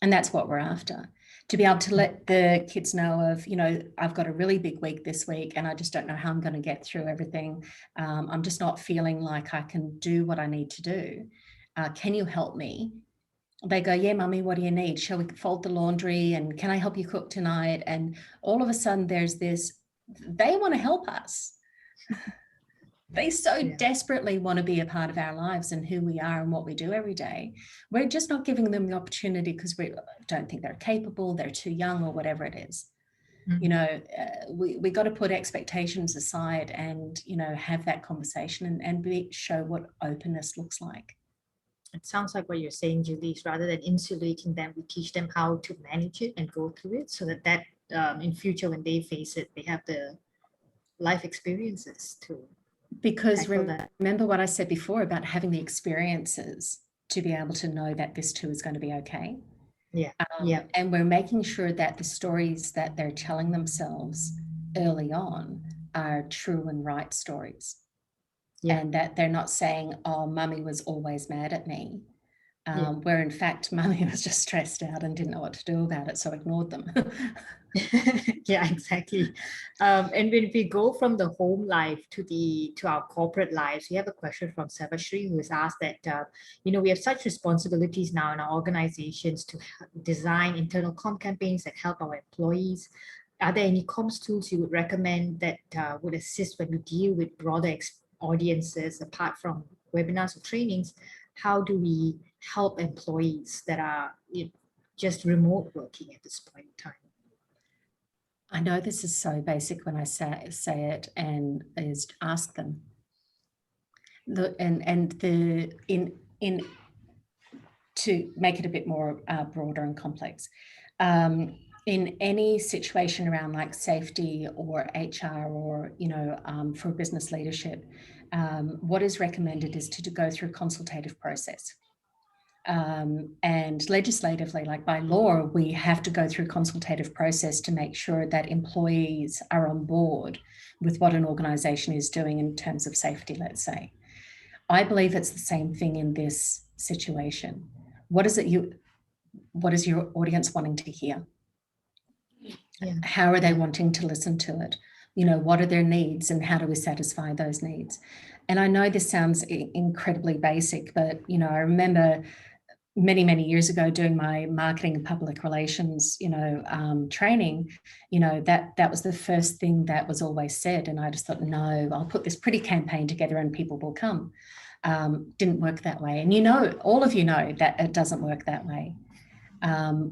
And that's what we're after. To be able to let the kids know of, you know, I've got a really big week this week and I just don't know how I'm going to get through everything. I'm just not feeling like I can do what I need to do. Can you help me? They go, yeah, Mummy, what do you need? Shall we fold the laundry? And can I help you cook tonight? And all of a sudden there's this, they want to help us. They so desperately want to be a part of our lives and who we are and what we do every day. We're just not giving them the opportunity because we don't think they're capable, they're too young or whatever it is. Mm-hmm. You know, we got to put expectations aside and, you know, have that conversation and show what openness looks like. It sounds like what you're saying, Julie, is rather than insulating them, we teach them how to manage it and go through it so that in future when they face it, they have the life experiences to. Because remember what I said before about having the experiences to be able to know that this too is going to be okay. Yeah. And we're making sure that the stories that they're telling themselves early on are true and right stories. Yeah. And that they're not saying, oh, Mummy was always mad at me. Where in fact, Mummy was just stressed out and didn't know what to do about it, so ignored them. Yeah, exactly. And when we go from the home life to our corporate lives, we have a question from Savashri who has asked that, you know, we have such responsibilities now in our organizations to design internal comm campaigns that help our employees. Are there any comms tools you would recommend that would assist when we deal with broader audiences apart from webinars or trainings? How do we help employees that are just remote working at this point in time? I know this is so basic when I say it, and is ask them. To make it a bit more broader and complex. In any situation around like safety or HR or, you know, for business leadership, what is recommended is to go through a consultative process. And legislatively, like by law, we have to go through a consultative process to make sure that employees are on board with what an organization is doing in terms of safety, let's say. I believe it's the same thing in this situation. What is your audience wanting to hear? Yeah. How are they wanting to listen to it? You know, what are their needs and how do we satisfy those needs? And I know this sounds incredibly basic, but, you know, I remember many, many years ago doing my marketing and public relations, you know, training, you know, that was the first thing that was always said. And I just thought, no, I'll put this pretty campaign together and people will come. Didn't work that way. And, you know, all of you know that it doesn't work that way.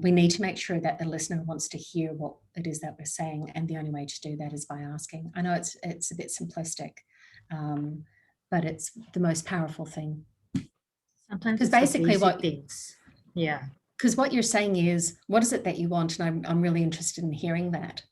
We need to make sure that the listener wants to hear what it is that we're saying. And the only way to do that is by asking. I know it's a bit simplistic, but it's the most powerful thing. Sometimes because basically yeah. Because what you're saying is, what is it that you want? And I'm really interested in hearing that.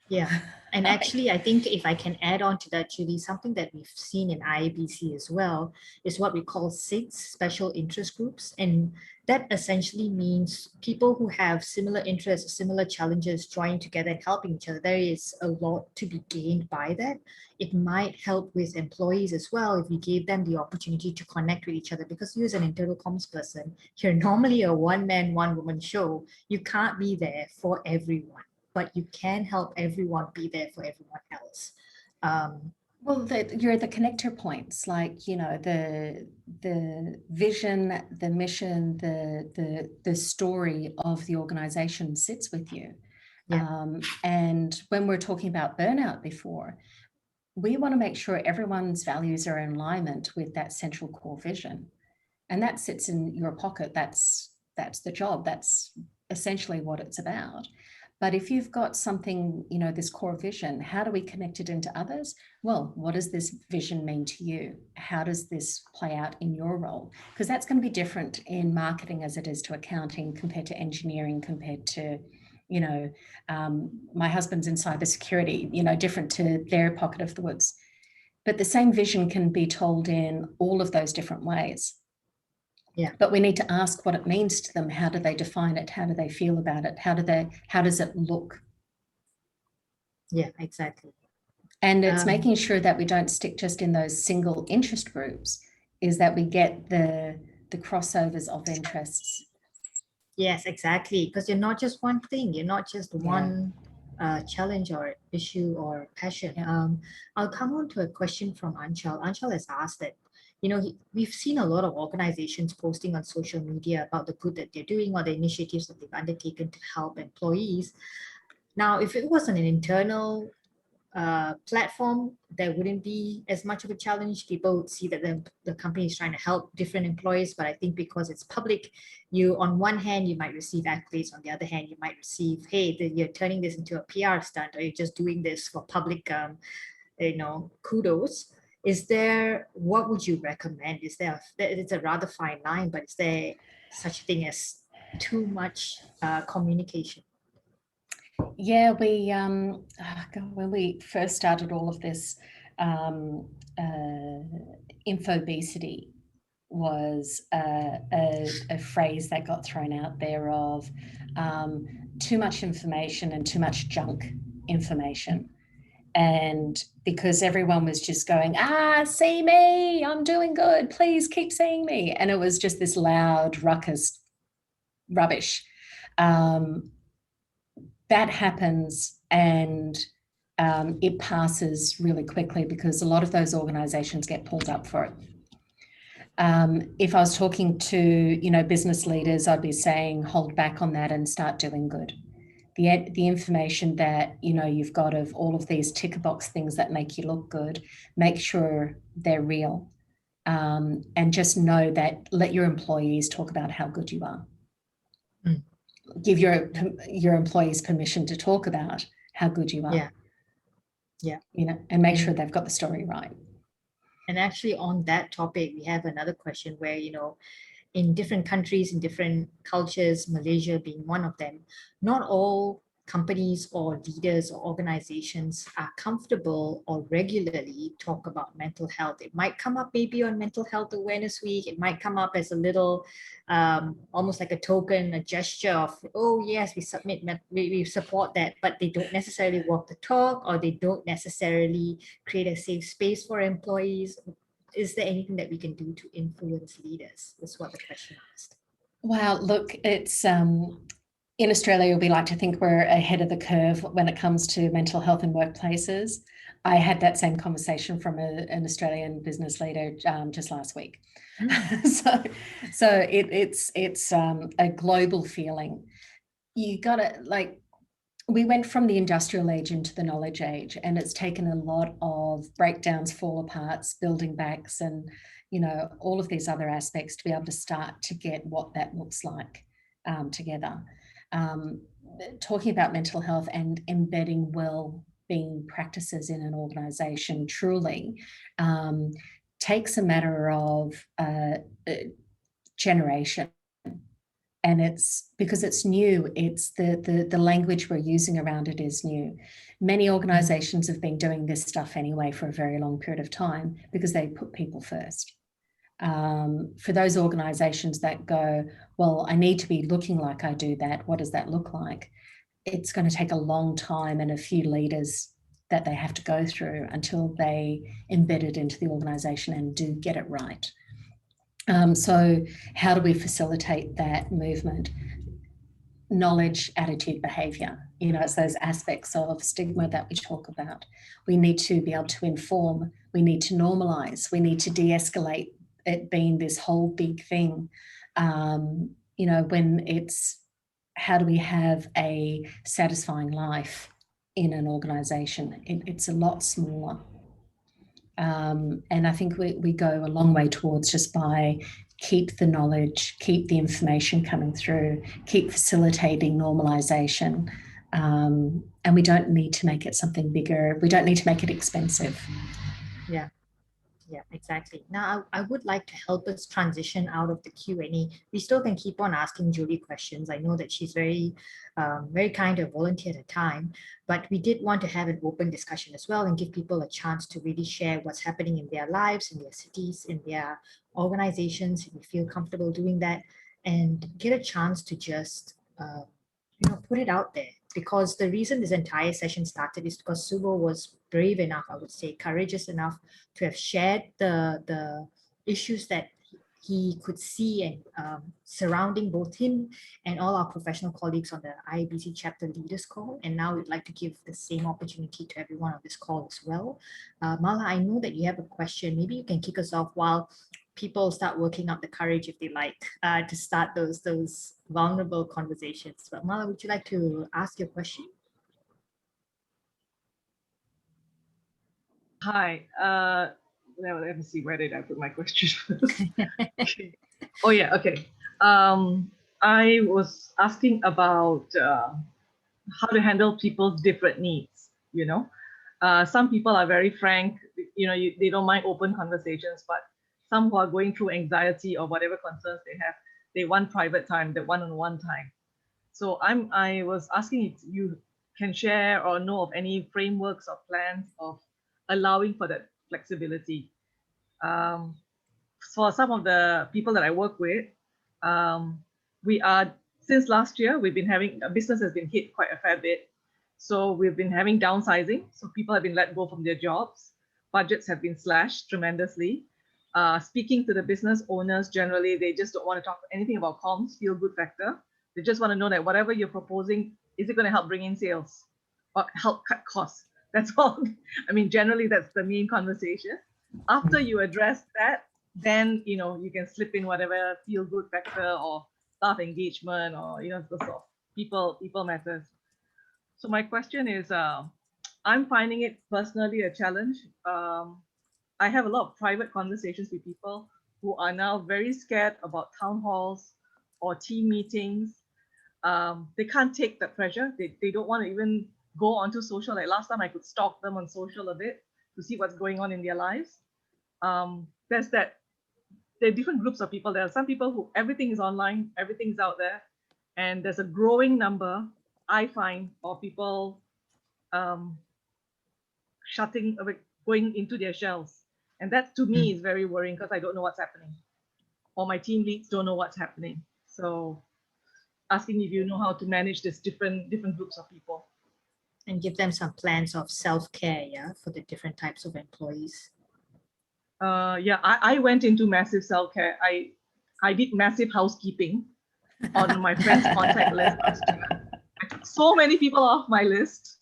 Yeah. And actually, I think if I can add on to that, Julie, something that we've seen in IABC as well is what we call SIGs, special interest groups. And that essentially means people who have similar interests, similar challenges, joining together and helping each other. There is a lot to be gained by that. It might help with employees as well if we gave them the opportunity to connect with each other, because you as an internal comms person, you're normally a one-man, one-woman show. You can't be there for everyone, but you can help everyone be there for everyone else. Well, you're the connector points, like, you know, the vision, the mission, the story of the organization sits with you. And when we're talking about burnout before, we want to make sure everyone's values are in alignment with that central core vision. And that sits in your pocket. That's the job. That's essentially what it's about. But if you've got something, you know, this core vision, how do we connect it into others? Well, what does this vision mean to you? How does this play out in your role? Because that's going to be different in marketing as it is to accounting, compared to engineering, compared to, you know, my husband's in cybersecurity, you know, different to their pocket of the woods. But the same vision can be told in all of those different ways. Yeah. But we need to ask what it means to them. How do they define it? How do they feel about it? How does it look? Yeah, exactly. And it's making sure that we don't stick just in those single interest groups, is that we get the crossovers of interests. Yes, exactly. Because you're not just one thing. You're not just one challenge or issue or passion. Yeah. I'll come on to a question from Anchal. Anchal has asked that, you know, we've seen a lot of organizations posting on social media about the good that they're doing or the initiatives that they've undertaken to help employees. Now, if it was an internal platform, there wouldn't be as much of a challenge. People would see that the company is trying to help different employees, but I think because it's public, you, on one hand, you might receive accolades. On the other hand, you might receive, hey, you're turning this into a PR stunt, or you're just doing this for public, you know, kudos. Is there, what would you recommend? Is there, it's a rather fine line, but is there such a thing as too much communication? Yeah, we when we first started all of this, infobesity was a phrase that got thrown out there of too much information and too much junk information. And because everyone was just going, see me, I'm doing good, please keep seeing me. And it was just this loud ruckus rubbish. That happens, and it passes really quickly because a lot of those organizations get pulled up for it. If I was talking to, you know, business leaders, I'd be saying, hold back on that and start doing good. The information that, you know, you've got of all of these ticker box things that make you look good, make sure they're real. And just know that, let your employees talk about how good you are. Give your employees permission to talk about how good you are. Yeah. You know, and make sure they've got the story right. And actually on that topic, we have another question where, you know, in different countries, in different cultures, Malaysia being one of them, not all companies or leaders or organizations are comfortable or regularly talk about mental health. It might come up maybe on Mental Health Awareness Week. It might come up as a little, almost like a token, a gesture of, oh yes, we support that, but they don't necessarily walk the talk, or they don't necessarily create a safe space for employees. Is there anything that we can do to influence leaders? That's what the question asked. Wow, look, it's in Australia, we like to think we're ahead of the curve when it comes to mental health in workplaces. I had that same conversation from an Australian business leader just last week. So it's a global feeling. You got to, like, we went from the industrial age into the knowledge age, and it's taken a lot of breakdowns, fall aparts, building backs, and, you know, all of these other aspects to be able to start to get what that looks like together. Talking about mental health and embedding well-being practices in an organization truly takes a matter of generation. And it's because it's new, it's the language we're using around it is new. Many organizations have been doing this stuff anyway for a very long period of time because they put people first. For those organizations that go, well, I need to be looking like I do that, what does that look like? It's going to take a long time and a few leaders that they have to go through until they embed it into the organization and do get it right. So how do we facilitate that movement? Knowledge, attitude, behavior. You know, it's those aspects of stigma that we talk about. We need to be able to inform, we need to normalize, we need to de-escalate it being this whole big thing. You know, when it's how do we have a satisfying life in an organization? It's a lot smaller. And I think we go a long way towards just by keep the knowledge, keep the information coming through, keep facilitating normalization. And we don't need to make it something bigger. We don't need to make it expensive. Yeah. Yeah, exactly. Now, I would like to help us transition out of the Q&A. We still can keep on asking Julie questions. I know that she's very kind to volunteer her time, but we did want to have an open discussion as well and give people a chance to really share what's happening in their lives, in their cities, in their organizations, if you feel comfortable doing that, and get a chance to just put it out there. Because the reason this entire session started is because Subo was brave enough, I would say, courageous enough to have shared the issues that he could see and surrounding both him and all our professional colleagues on the IABC chapter leaders call. And now we'd like to give the same opportunity to everyone on this call as well. Mala, I know that you have a question. Maybe you can kick us off while people start working up the courage, if they like, to start those vulnerable conversations. But Mala, would you like to ask your question? Hi. Now let me see, where did I put my question? Okay. Oh yeah, okay. I was asking about how to handle people's different needs. Some people are very frank. They don't mind open conversations, but some who are going through anxiety or whatever concerns they have, they want private time, the one-on-one time. So I was asking if you can share or know of any frameworks or plans of allowing for that flexibility. For some of the people that I work with, since last year, we've been having, business has been hit quite a fair bit. So we've been having downsizing. So people have been let go from their jobs. Budgets have been slashed tremendously. Speaking to the business owners, generally, they just don't want to talk anything about comms, feel good factor. They just want to know that whatever you're proposing, is it going to help bring in sales or help cut costs? That's all. I mean, generally, that's the main conversation. After you address that, then, you can slip in whatever feel good factor or staff engagement or, the sort of people matters. So my question is, I'm finding it personally a challenge. I have a lot of private conversations with people who are now very scared about town halls or team meetings. They can't take the pressure. They don't want to even go onto social. Like last time I could stalk them on social a bit to see what's going on in their lives. There are different groups of people. There are some people who everything is online, everything's out there. And there's a growing number, I find, of people going into their shells. And that to me is very worrying because I don't know what's happening. Or my team leads don't know what's happening. So asking if you know how to manage this different groups of people. And give them some plans of self-care, yeah, for the different types of employees. I went into massive self-care. I did massive housekeeping on my friend's contact list last year. I took so many people off my list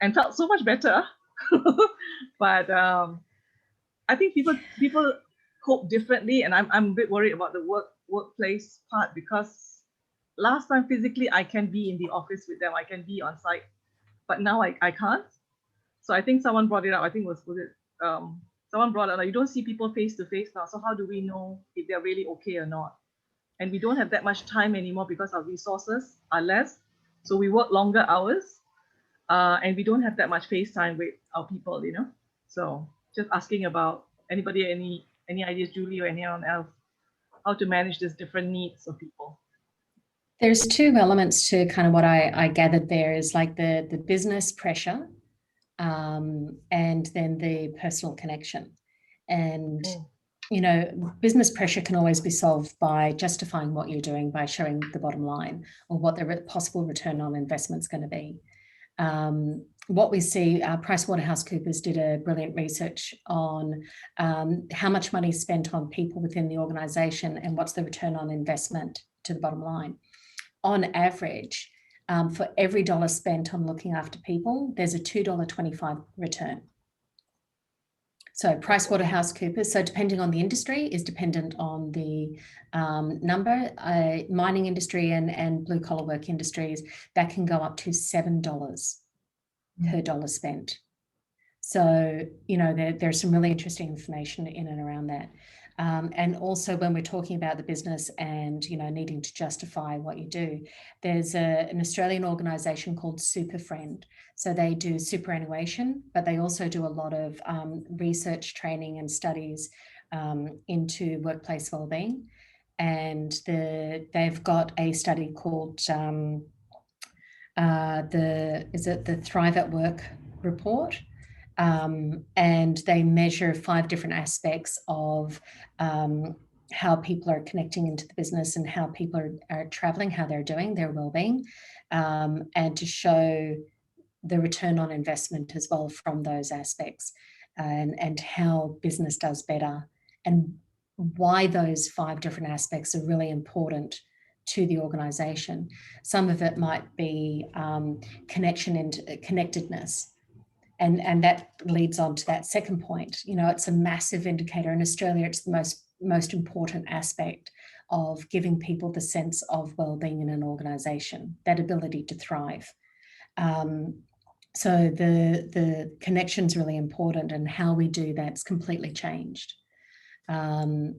and felt so much better. But I think people cope differently, and I'm a bit worried about the workplace part because last time physically I can be in the office with them, I can be on site, but now I can't. So I think someone brought it up. I think someone brought up, like, you don't see people face to face now. So how do we know if they're really okay or not? And we don't have that much time anymore because our resources are less. So we work longer hours, and we don't have that much face time with our people, So just asking about anybody, any ideas, Julie or anyone else, how to manage these different needs of people. There's two elements to kind of what I gathered there is like the business pressure and then the personal connection. And, business pressure can always be solved by justifying what you're doing, by showing the bottom line or what the possible return on investment is going to be. What we see, PricewaterhouseCoopers did a brilliant research on how much money is spent on people within the organization and what's the return on investment to the bottom line. On average, for every dollar spent on looking after people, there's a $2.25 return. So PricewaterhouseCoopers, so depending on the industry, is dependent on the number. Mining industry and blue collar work industries, that can go up to $7 per dollar spent. So, you know, there's some really interesting information in and around that. And also when we're talking about the business and, you know, needing to justify what you do, there's an Australian organisation called Superfriend. So they do superannuation, but they also do a lot of research, training and studies into workplace wellbeing. And they've got a study called the Thrive at Work report. And they measure 5 different aspects of how people are connecting into the business and how people are traveling, how they're doing, their well-being, and to show the return on investment as well from those aspects, and how business does better, and why those 5 different aspects are really important to the organisation. Some of it might be connection and connectedness. And that leads on to that second point. You know, it's a massive indicator. In Australia, it's the most important aspect of giving people the sense of well-being in an organisation, that ability to thrive. So the connection's really important, and how we do that's completely changed. And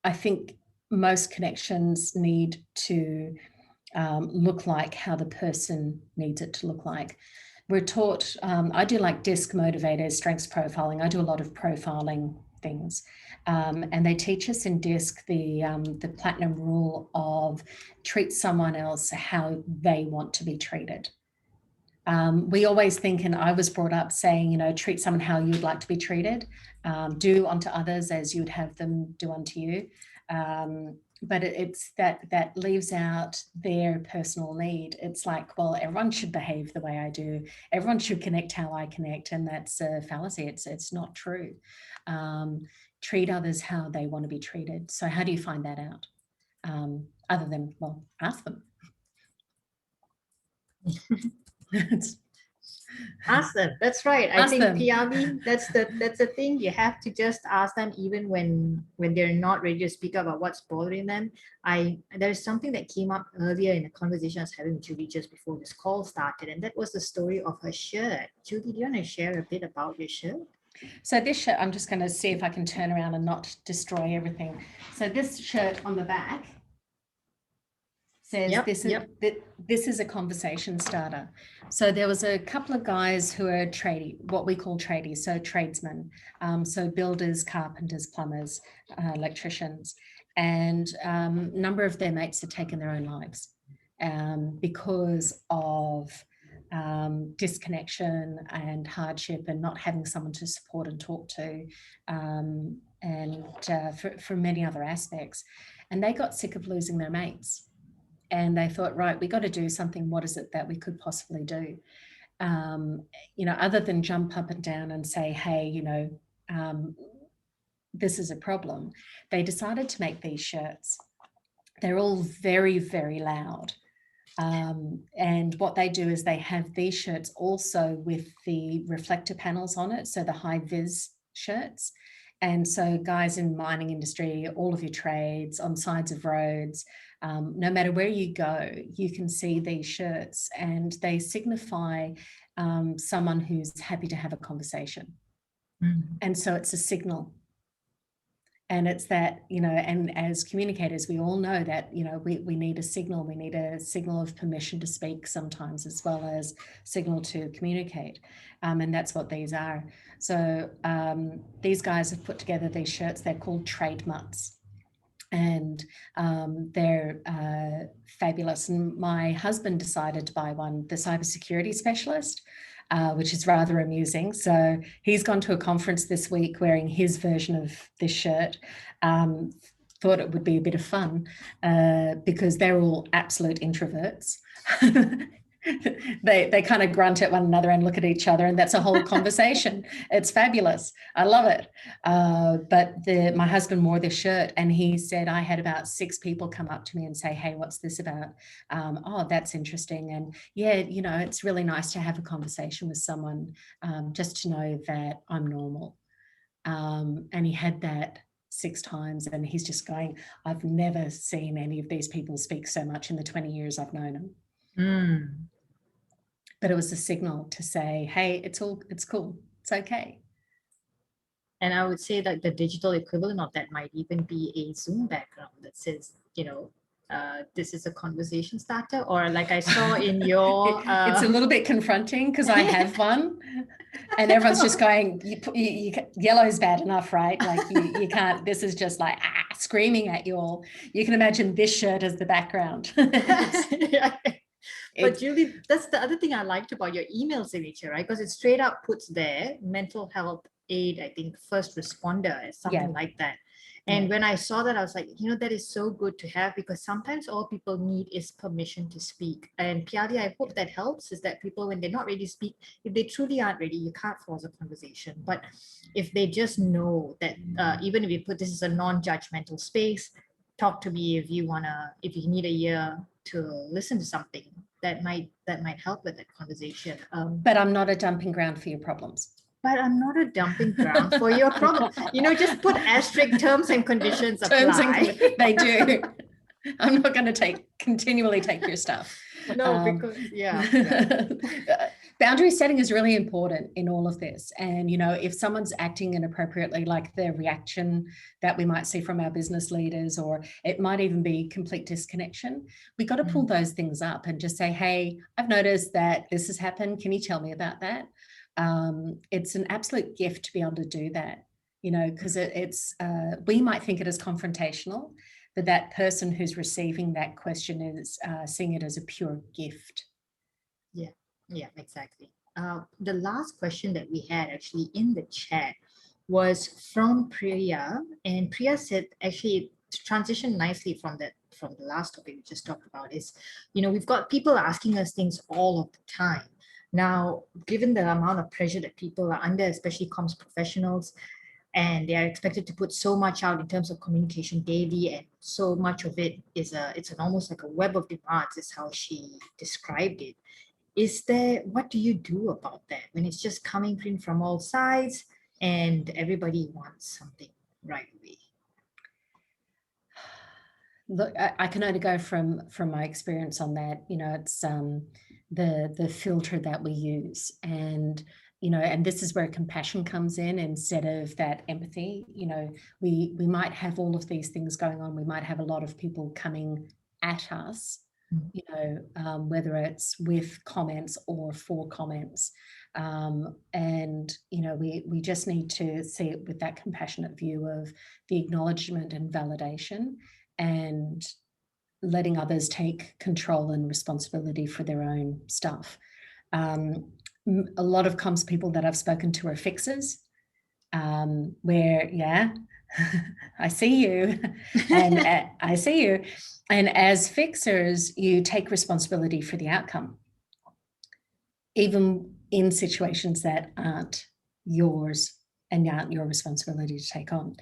I think most connections need to look like how the person needs it to look like. We're taught, I do like DISC motivators, strengths profiling. I do a lot of profiling things. And they teach us in DISC the platinum rule of treat someone else how they want to be treated. We always think, and I was brought up saying, you know, treat someone how you'd like to be treated. Do unto others as you would have them do unto you. But it's that leaves out their personal need. It's like, well, everyone should behave the way I do. Everyone should connect how I connect. And that's a fallacy. It's not true. Treat others how they want to be treated. So how do you find that out? Other than, well, ask them. Ask them. That's right. I Ask think them. PRB, that's the thing. You have to just ask them, even when they're not ready to speak about what's bothering them. There's something that came up earlier in the conversation I was having with Julie just before this call started, and that was the story of her shirt. Julie, do you want to share a bit about your shirt? So this shirt, I'm just going to see if I can turn around and not destroy everything. So this shirt on the back says this is a conversation starter. So there was a couple of guys who are what we call tradies, so tradesmen, so builders, carpenters, plumbers, electricians, and a number of their mates had taken their own lives because of disconnection and hardship and not having someone to support and talk to, and for many other aspects. And they got sick of losing their mates. And they thought, right, we got to do something. What is it that we could possibly do? You know, other than jump up and down and say, hey, you know, this is a problem. They decided to make these shirts. They're all very, very loud. And what they do is they have these shirts also with the reflector panels on it. So the high vis shirts. And so guys in mining industry, all of your trades, on sides of roads, no matter where you go, you can see these shirts, and they signify someone who's happy to have a conversation. Mm-hmm. And so it's a signal. And it's that, you know, and as communicators, we all know that, you know, we need a signal. We need a signal of permission to speak sometimes, as well as signal to communicate. And that's what these are. So these guys have put together these shirts. They're called Trade Mutts. And they're fabulous. And my husband decided to buy one, the cybersecurity specialist, which is rather amusing. So he's gone to a conference this week wearing his version of this shirt. Thought it would be a bit of fun because they're all absolute introverts. They kind of grunt at one another and look at each other, and that's a whole conversation. It's fabulous. I love it. But my husband wore this shirt, and he said, I had about 6 people come up to me and say, hey, what's this about? Oh, that's interesting. And yeah, you know, it's really nice to have a conversation with someone just to know that I'm normal. And he had that 6 times, and he's just going, I've never seen any of these people speak so much in the 20 years I've known them. But it was a signal to say, hey, it's cool, it's okay. And I would say that the digital equivalent of that might even be a Zoom background that says, this is a conversation starter, or like I saw in your... It's a little bit confronting because I have one and everyone's just going, yellow's bad enough, right? Like you can't, this is just like screaming at you all. You can imagine this shirt as the background. But Julie, that's the other thing I liked about your email signature, right? Because it straight up puts there mental health aid, I think, first responder, something like that. And when I saw that, I was like, that is so good to have, because sometimes all people need is permission to speak. And Piali, I hope that helps, is that people, when they're not ready to speak, if they truly aren't ready, you can't force a conversation. But if they just know that even if you put this as a non-judgmental space, talk to me if you need a year to listen to something, that might help with that conversation. But I'm not a dumping ground for your problems. But I'm not a dumping ground for your problem. Just put asterisk terms and conditions apply. They do. I'm not going to continually take your stuff. No, because boundary setting is really important in all of this. And, if someone's acting inappropriately, like the reaction that we might see from our business leaders, or it might even be complete disconnection, we got to pull those things up and just say, hey, I've noticed that this has happened. Can you tell me about that? It's an absolute gift to be able to do that, because it's we might think it as confrontational, but that person who's receiving that question is seeing it as a pure gift. Yeah, exactly. The last question that we had actually in the chat was from Priya, and Priya said, actually, to transition nicely from the last topic we just talked about, is, we've got people asking us things all of the time. Now, given the amount of pressure that people are under, especially comms professionals, and they are expected to put so much out in terms of communication daily, and so much of it is it's almost like a web of demands, is how she described it. What do you do about that when it's just coming in from all sides and everybody wants something right away? Look, I can only go from my experience on that. It's the filter that we use, and and this is where compassion comes in instead of that empathy. We might have all of these things going on. We might have a lot of people coming at us, whether it's with comments or for comments, and we just need to see it with that compassionate view of the acknowledgement and validation, and letting others take control and responsibility for their own stuff. A lot of comms people that I've spoken to are fixers, where, I see you, and I see you. And as fixers, you take responsibility for the outcome, even in situations that aren't yours and aren't your responsibility to take on.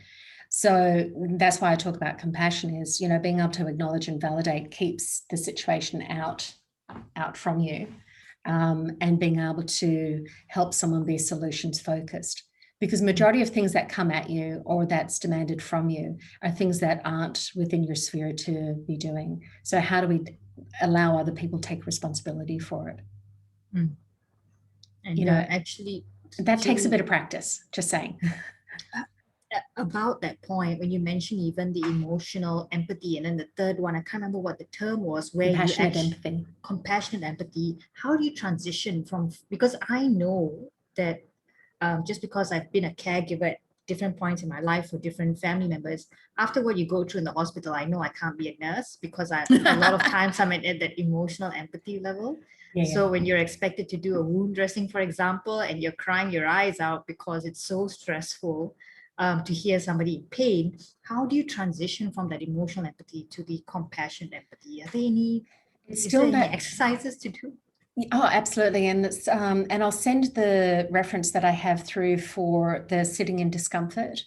So that's why I talk about compassion, is, being able to acknowledge and validate keeps the situation out from you, and being able to help someone be solutions focused, because majority of things that come at you or that's demanded from you are things that aren't within your sphere to be doing. So how do we allow other people to take responsibility for it? And actually, that takes a bit of practice, just saying. About that point, when you mentioned even the emotional empathy, and then the third one, I can't remember what the term was, where compassionate empathy. How do you transition from, because I know that just because I've been a caregiver at different points in my life for different family members, after what you go through in the hospital, I know I can't be a nurse, because a lot of times I'm at that emotional empathy level. So when you're expected to do a wound dressing, for example, and you're crying your eyes out because it's so stressful, to hear somebody in pain, how do you transition from that emotional empathy to the compassionate empathy? Are there any exercises to do? Oh, absolutely. And it's, and I'll send the reference that I have through for the sitting in discomfort,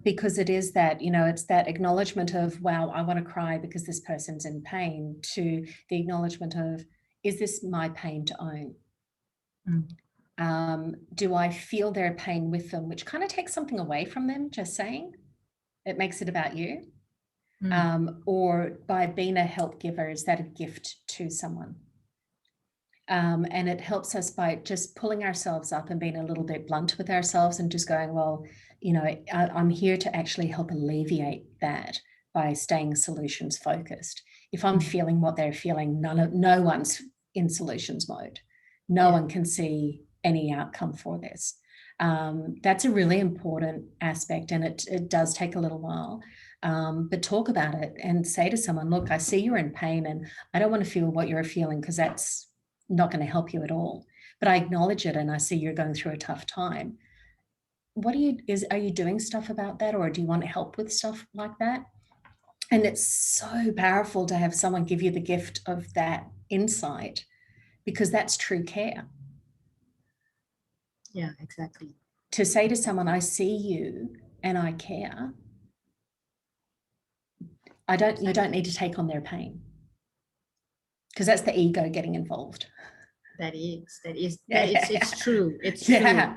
because it is that, it's that acknowledgement of, wow, I want to cry because this person's in pain, to the acknowledgement of, is this my pain to own? Do I feel their pain with them, which kind of takes something away from them, just saying. It makes it about you. Or by being a help giver, is that a gift to someone? And it helps us by just pulling ourselves up and being a little bit blunt with ourselves and just going, well, you know, I'm here to actually help alleviate that by staying solutions focused. If I'm feeling what they're feeling, no one's in solutions mode. No one can see any outcome for this. That's a really important aspect, and it does take a little while. But talk about it and say to someone, look, I see you're in pain and I don't want to feel what you're feeling, because that's not going to help you at all. But I acknowledge it and I see you're going through a tough time. Are you doing stuff about that, or do you want help with stuff like that? And it's so powerful to have someone give you the gift of that insight, because that's true care. Yeah, exactly. To say to someone, I see you and I care. You don't need to take on their pain, because that's the ego getting involved. It's true. It's true.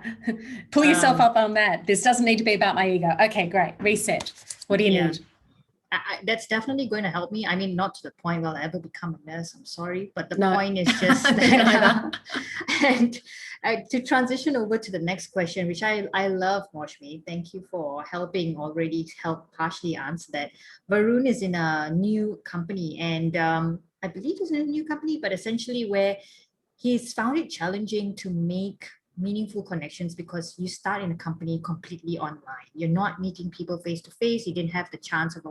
Pull yourself up on that. This doesn't need to be about my ego. Okay, great. Reset. What do you need? That's definitely going to help me. I mean, not to the point where I'll ever become a nurse. I'm sorry, but the point is just that. And to transition over to the next question, which I love, Moshmi. Thank you for helping already help partially answer that. Varun is in a new company, and I believe it's in a new company, but essentially where he's found it challenging to make meaningful connections, because you start in a company completely online. You're not meeting people face to face. You didn't have the chance of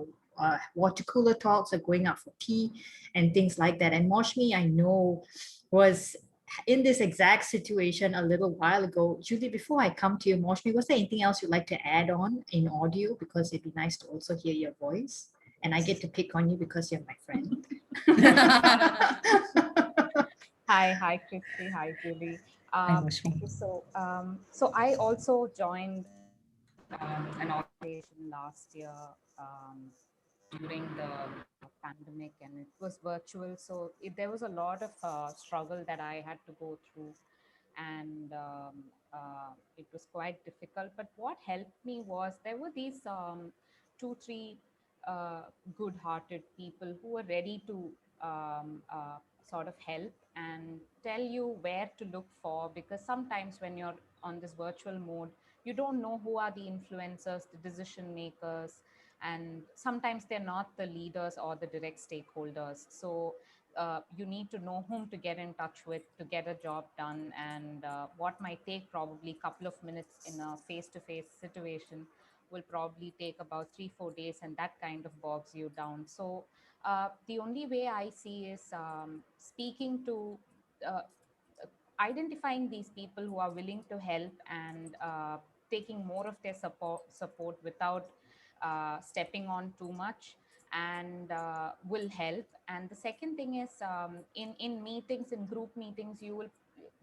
water cooler talks or going out for tea and things like that. And Moshmi, I know, was in this exact situation a little while ago. Julie, before I come to you, Moshmi, was there anything else you'd like to add on in audio? Because it'd be nice to also hear your voice. And I get to pick on you because you're my friend. Hi, Christy. Hi, Julie. So I also joined an organization last year during the pandemic, and it was virtual. So there was a lot of struggle that I had to go through, and it was quite difficult. But what helped me was there were these 2-3 good-hearted people who were ready to sort of help and tell you where to look for, because sometimes when you're on this virtual mode, you don't know who are the influencers, the decision makers, and sometimes they're not the leaders or the direct stakeholders. So you need to know whom to get in touch with to get a job done, and what might take probably a couple of minutes in a face-to-face situation will probably take about 3-4 days, and that kind of bogs you down. So the only way I see is speaking to, identifying these people who are willing to help, and taking more of their support without stepping on too much, and will help. And the second thing is in meetings, in group meetings, you will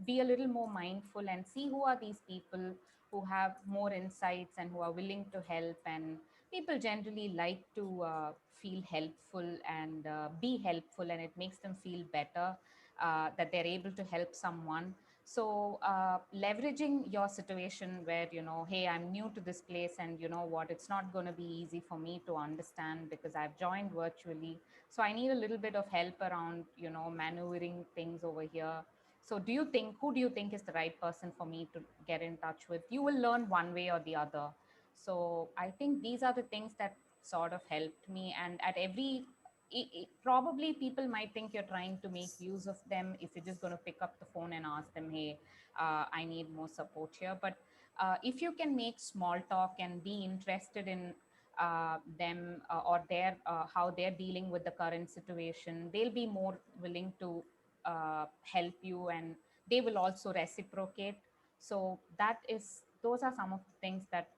be a little more mindful and see who are these people who have more insights and who are willing to help. And people generally like to feel helpful and be helpful, and it makes them feel better that they're able to help someone. So leveraging your situation where, you know, hey, I'm new to this place, and you know what, it's not going to be easy for me to understand because I've joined virtually. So I need a little bit of help around, you know, maneuvering things over here. So who do you think is the right person for me to get in touch with? You will learn one way or the other. So I think these are the things that sort of helped me. And at every, probably people might think you're trying to make use of them if you're just going to pick up the phone and ask them, hey, I need more support here. But if you can make small talk and be interested in them or their how they're dealing with the current situation, they'll be more willing to help you, and they will also reciprocate. So those are some of the things that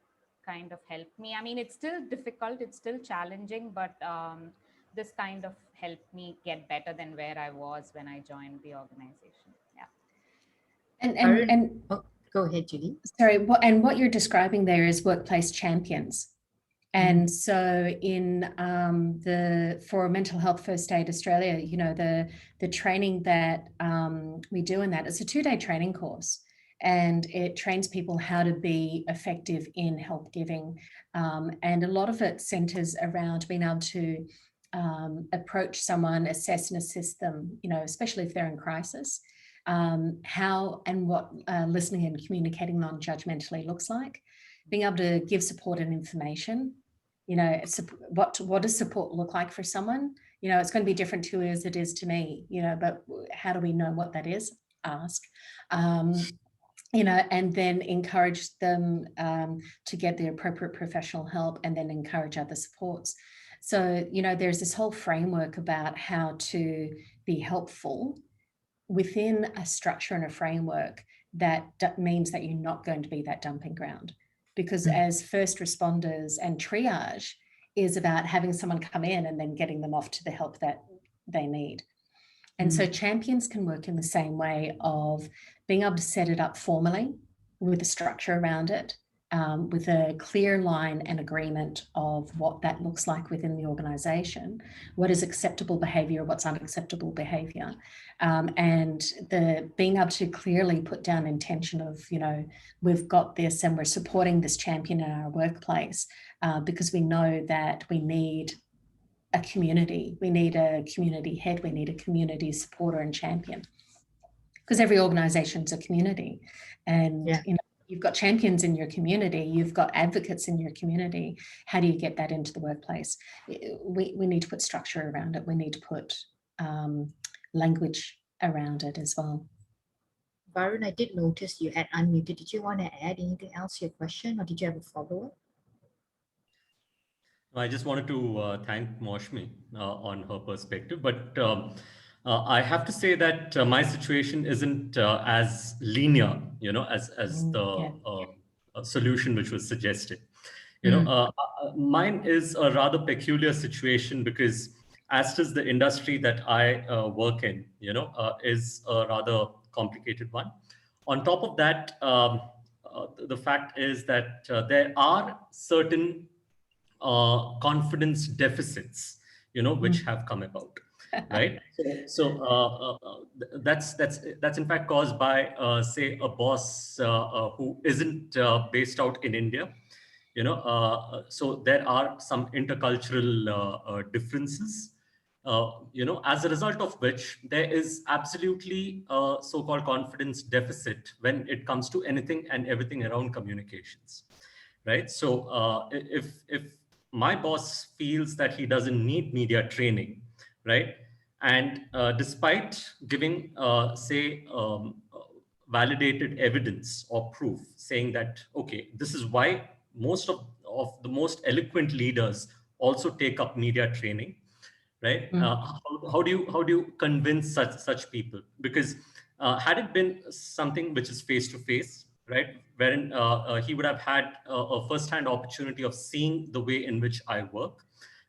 kind of helped me. I mean, it's still difficult, it's still challenging, but this kind of helped me get better than where I was when I joined the organization. Yeah. And go ahead, Julie. Sorry, what you're describing there is workplace champions. And so for Mental Health First Aid Australia, you know, the training that we do in that, it's a 2-day training course. and it trains people how to be effective in help giving. And a lot of it centers around being able to approach someone, assess and assist them, especially if they're in crisis, how and what listening and communicating non-judgmentally looks like, being able to give support and information. What does support look like for someone? It's going to be different to you as it is to me, but how do we know what that is? Ask. And then encourage them to get the appropriate professional help, and then encourage other supports. So, there's this whole framework about how to be helpful within a structure and a framework that means that you're not going to be that dumping ground. Because as first responders and triage is about having someone come in and then getting them off to the help that they need. And so champions can work in the same way of being able to set it up formally with a structure around it, with a clear line and agreement of what that looks like within the organization, what is acceptable behavior, what's unacceptable behavior, and being able to clearly put down intention of, we've got this and we're supporting this champion in our workplace because we know that we need a community, we need a community head, we need a community supporter and champion, because every organization is a community, and you've got champions in your community, you've got advocates in your community. How do you get that into the workplace? We need to put structure around it. We need to put language around it as well. Varun, I did notice you had unmuted. Did you want to add anything else to your question, or did you have a follow-up? I just wanted to thank Moshmi on her perspective, but I have to say that my situation isn't as linear, as the solution which was suggested. Mine is a rather peculiar situation because, as does the industry that I work in, is a rather complicated one. On top of that, the fact is that there are certain confidence deficits, which have come about, right? So that's in fact caused by, say, a boss who isn't based out in India. So there are some intercultural differences. As a result of which there is absolutely a so-called confidence deficit when it comes to anything and everything around communications, right? So if my boss feels that he doesn't need media training, right? And despite giving, validated evidence or proof saying that, okay, this is why most of the most eloquent leaders also take up media training, right? How do you convince such people? Because had it been something which is face-to-face, right, wherein he would have had a first-hand opportunity of seeing the way in which I work,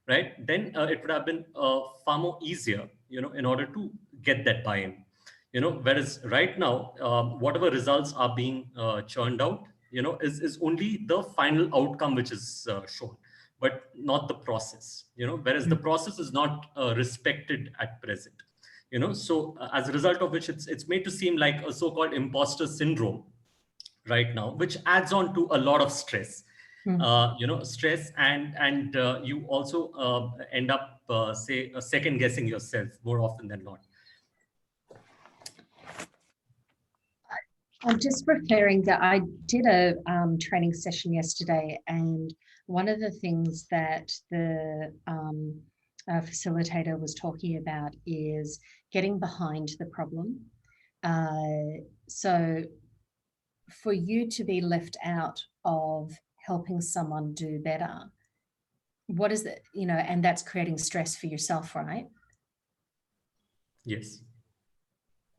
right, then it would have been far more easier, in order to get that buy-in, whereas right now, whatever results are being churned out, is only the final outcome which is shown, but not the process, whereas the process is not respected at present, so as a result of which it's made to seem like a so-called imposter syndrome right now, which adds on to a lot of stress, stress, and you also end up, second guessing yourself more often than not. I'm just referring that I did a training session yesterday, and one of the things that the facilitator was talking about is getting behind the problem. So for you to be left out of helping someone do better, what is it, and that's creating stress for yourself, right? Yes.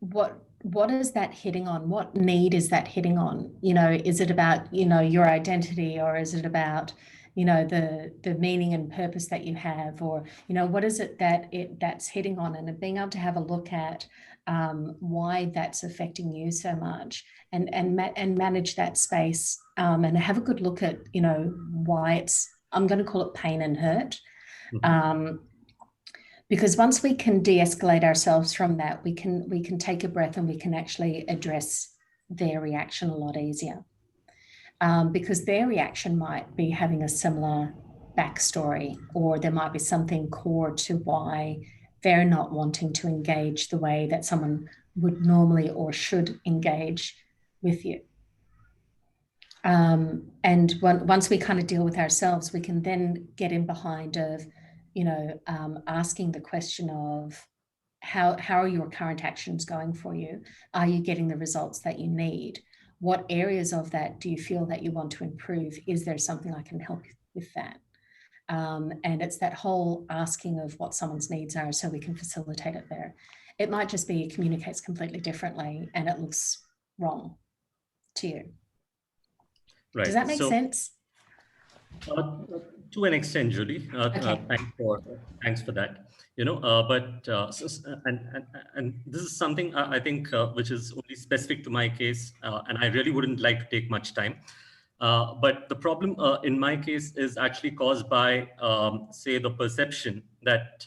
What is that hitting on? What need is that hitting on? Is it about, your identity, or is it about, the meaning and purpose that you have, or, what is it that's hitting on? And being able to have a look at why that's affecting you so much, and manage that space, and have a good look at, why it's, I'm going to call it pain and hurt. Because once we can de-escalate ourselves from that, we can take a breath and we can actually address their reaction a lot easier. Because their reaction might be having a similar backstory, or there might be something core to why they're not wanting to engage the way that someone would normally or should engage with you. And once we kind of deal with ourselves, we can then get in behind of, asking the question of how are your current actions going for you? Are you getting the results that you need? What areas of that do you feel that you want to improve? Is there something I can help with that? And it's that whole asking of what someone's needs are so we can facilitate it there. It might just be it communicates completely differently and it looks wrong to you. Right. Does that make sense? To an extent, Julie. Okay. Thanks for that. And this is something I think which is only specific to my case, and I really wouldn't like to take much time. But the problem in my case is actually caused by, say, the perception that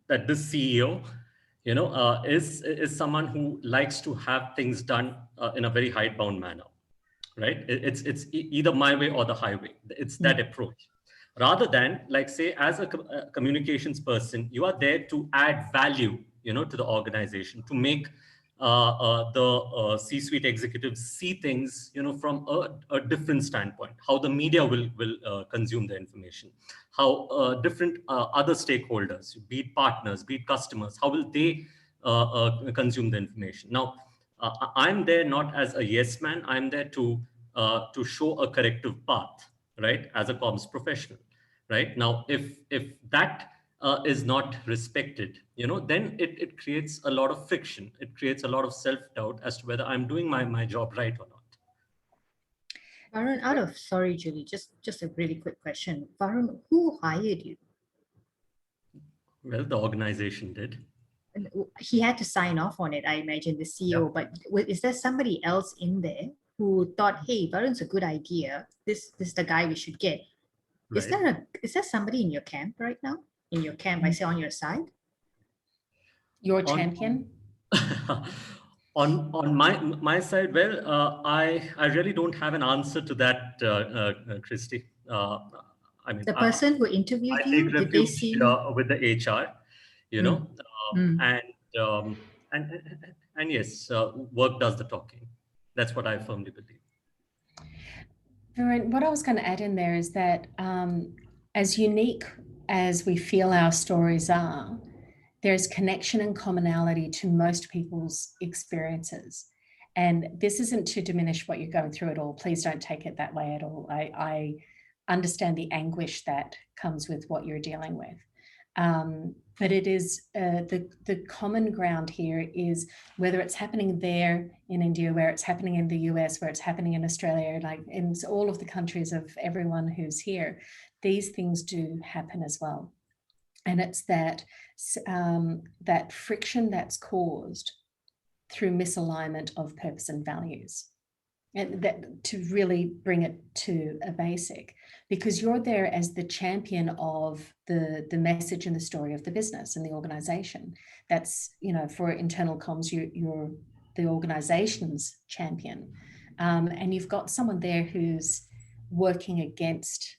that this CEO, is someone who likes to have things done in a very hidebound manner. Right? It's either my way or the highway. It's that approach. Rather than, like, say, as a communications person, you are there to add value, to the organization, to make the C-suite executives see things, from a different standpoint. How the media will consume the information, how different other stakeholders, be it partners, be it customers, how will they consume the information. Now, I'm there not as a yes man. I'm there to show a corrective path, right? As a comms professional, right? Now, if that is not respected, then it creates a lot of friction. It creates a lot of self-doubt as to whether I'm doing my job right or not. Varun, sorry, Julie, just a really quick question. Varun, who hired you? Well, the organization did. He had to sign off on it, I imagine, the CEO, yeah. But is there somebody else in there who thought, hey, Varun's a good idea. This is the guy we should get. Right. Is there somebody in your camp right now? In your camp, I say on your side? Your champion? On my side, well, I really don't have an answer to that, Christy. I mean, the person who interviewed you, did they see with the HR, and yes, work does the talking. That's what I firmly believe. Varun, what I was going to add in there is that as unique as we feel our stories are, there's connection and commonality to most people's experiences. And this isn't to diminish what you're going through at all. Please don't take it that way at all. I understand the anguish that comes with what you're dealing with. But it is the common ground here is whether it's happening there in India, where it's happening in the US, where it's happening in Australia, like in all of the countries of everyone who's here, these things do happen as well. And it's that friction that's caused through misalignment of purpose and values. And that to really bring it to a basic, because you're there as the champion of the message and the story of the business and the organization. That's, for internal comms, you're the organization's champion. And you've got someone there who's working against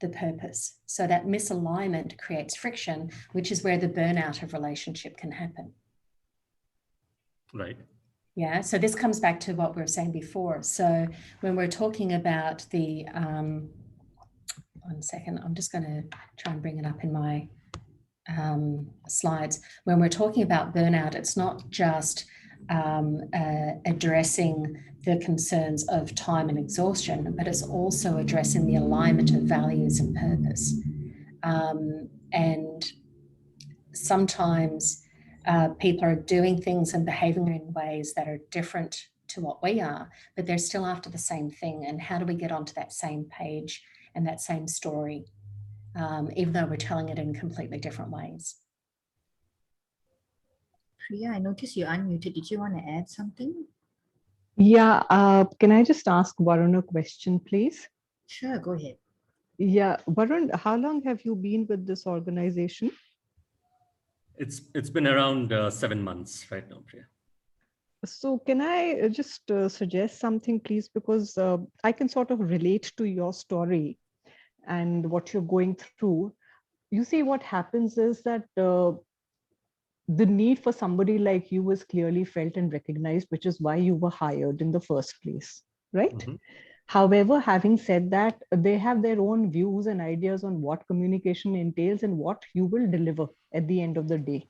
the purpose. So that misalignment creates friction, which is where the burnout of relationship can happen. Right. Yeah, so this comes back to what we were saying before. So when we're talking about the, one second, I'm just going to try and bring it up in my slides. When we're talking about burnout, it's not just addressing the concerns of time and exhaustion, but it's also addressing the alignment of values and purpose. And sometimes people are doing things and behaving in ways that are different to what we are, but they're still after the same thing. And how do we get onto that same page and that same story, even though we're telling it in completely different ways? Priya, I noticed you unmuted. Did you want to add something? Yeah, can I just ask Varun a question, please? Sure, go ahead. Yeah, Varun, how long have you been with this organization? It's been around 7 months right now, Priya. So can I just suggest something, please? Because I can sort of relate to your story and what you're going through. You see, what happens is that the need for somebody like you was clearly felt and recognized, which is why you were hired in the first place, right? Mm-hmm. However, having said that, they have their own views and ideas on what communication entails and what you will deliver at the end of the day.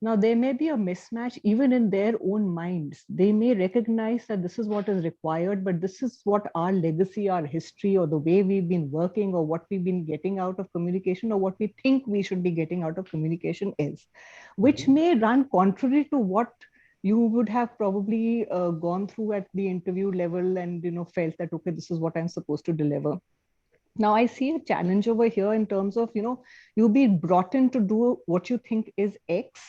Now, there may be a mismatch even in their own minds. They may recognize that this is what is required, but this is what our legacy, our history, or the way we've been working, or what we've been getting out of communication, or what we think we should be getting out of communication is, which may run contrary to what you would have probably gone through at the interview level and felt that, okay, this is what I'm supposed to deliver. Now, I see a challenge over here in terms of, you'll be brought in to do what you think is X,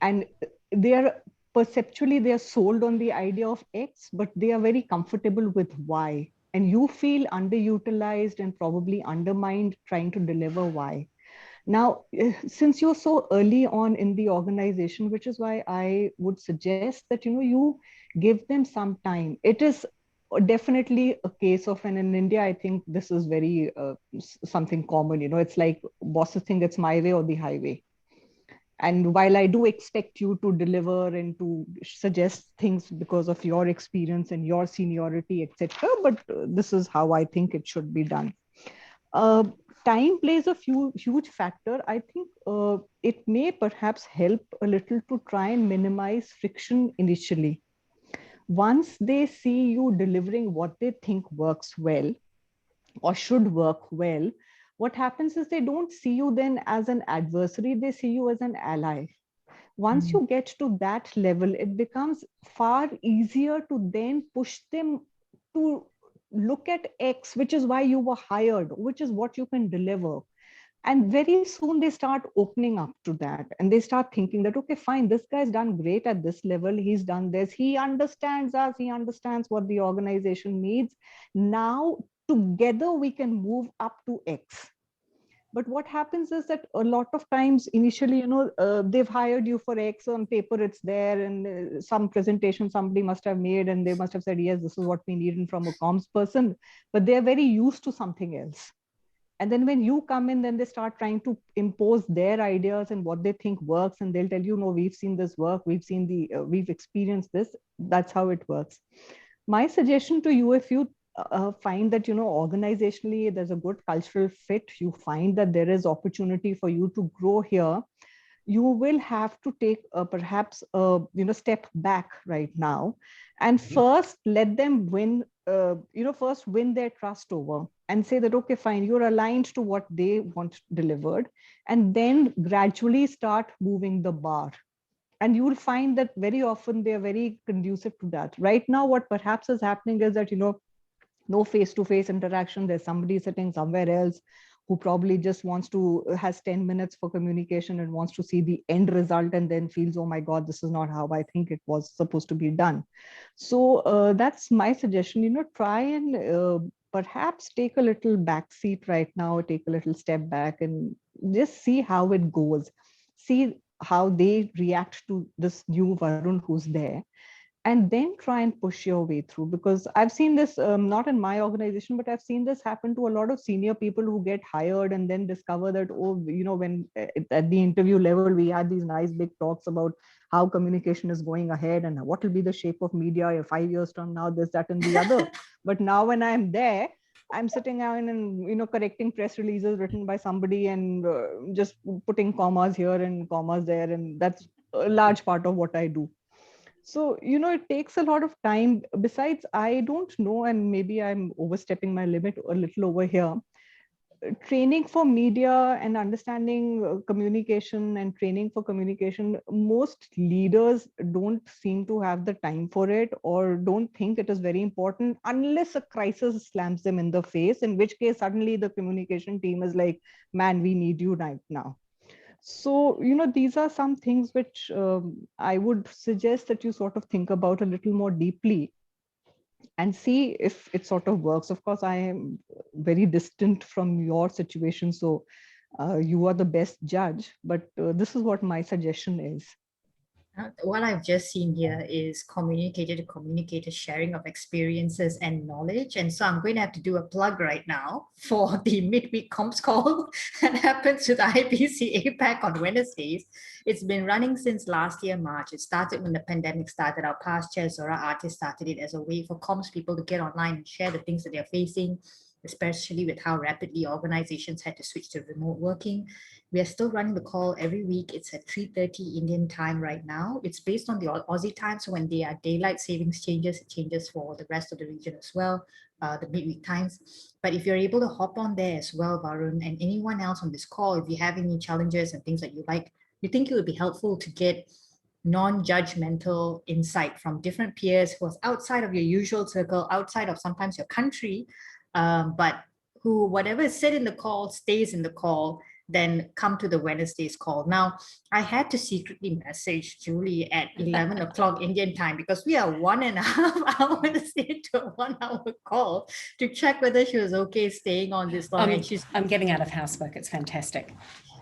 and they are perceptually, they are sold on the idea of X, but they are very comfortable with Y. And you feel underutilized and probably undermined trying to deliver Y. Now, since you're so early on in the organization, which is why I would suggest that, you give them some time. It is definitely a case of, and in India, I think this is very something common, it's like bosses think it's my way or the highway. And while I do expect you to deliver and to suggest things because of your experience and your seniority, etc., but this is how I think it should be done. Time plays a huge factor. I think it may perhaps help a little to try and minimize friction initially. Once they see you delivering what they think works well or should work well, what happens is they don't see you then as an adversary, they see you as an ally. Once you get to that level, it becomes far easier to then push them to look at X, which is why you were hired, which is what you can deliver. And very soon they start opening up to that. And they start thinking that, okay, fine, this guy's done great at this level. He's done this. He understands us. He understands what the organization needs. Now, together, we can move up to X. But what happens is that a lot of times initially, they've hired you for X, on paper it's there, and some presentation somebody must have made and they must have said, yes, this is what we need from a comms person, but they're very used to something else. And then when you come in, then they start trying to impose their ideas and what they think works. And they'll tell you, no, we've seen this work. We've seen we've experienced this. That's how it works. My suggestion to you, if you find that, organizationally, there's a good cultural fit, you find that there is opportunity for you to grow here, you will have to take perhaps step back right now and first let them win, first win their trust over and say that, okay, fine, you're aligned to what they want delivered, and then gradually start moving the bar. And you will find that very often they are very conducive to that. Right now, what perhaps is happening is that, no face-to-face interaction. There's somebody sitting somewhere else who probably just has 10 minutes for communication and wants to see the end result and then feels, oh my God, this is not how I think it was supposed to be done. So that's my suggestion, try and perhaps take a little back seat right now, take a little step back and just see how it goes. See how they react to this new Varun who's there. And then try and push your way through, because I've seen this not in my organization, but I've seen this happen to a lot of senior people who get hired and then discover that, oh, when at the interview level, we had these nice big talks about how communication is going ahead and what will be the shape of media 5 years from now, this, that, and the other. But now when I'm there, I'm sitting down and, correcting press releases written by somebody and just putting commas here and commas there. And that's a large part of what I do. So, it takes a lot of time. Besides, I don't know, and maybe I'm overstepping my limit a little over here. Training for media and understanding communication and training for communication, most leaders don't seem to have the time for it or don't think it is very important unless a crisis slams them in the face, in which case suddenly the communication team is like, man, we need you right now. So, these are some things which I would suggest that you sort of think about a little more deeply and see if it sort of works. Of course, I am very distant from your situation, so you are the best judge, but this is what my suggestion is. What I've just seen here is communicator to communicator sharing of experiences and knowledge. And so I'm going to have to do a plug right now for the midweek comms call that happens with IABC APAC on Wednesdays. It's been running since last year, March. It started when the pandemic started. Our past chair, Zora Artis, started it as a way for comms people to get online and share the things that they're facing, especially with how rapidly organizations had to switch to remote working. We are still running the call every week. It's at 3:30 Indian time right now. It's based on the Aussie time. So when there are daylight savings changes, it changes for the rest of the region as well, the midweek times. But if you're able to hop on there as well, Varun, and anyone else on this call, if you have any challenges and things that you think it would be helpful to get non-judgmental insight from different peers who are outside of your usual circle, outside of sometimes your country, but who, whatever is said in the call stays in the call, then come to the Wednesday's call. Now, I had to secretly message Julie at 11 o'clock Indian time because we are 1.5 hours into a 1 hour call to check whether she was okay staying on this long. And I'm getting out of housework. It's fantastic.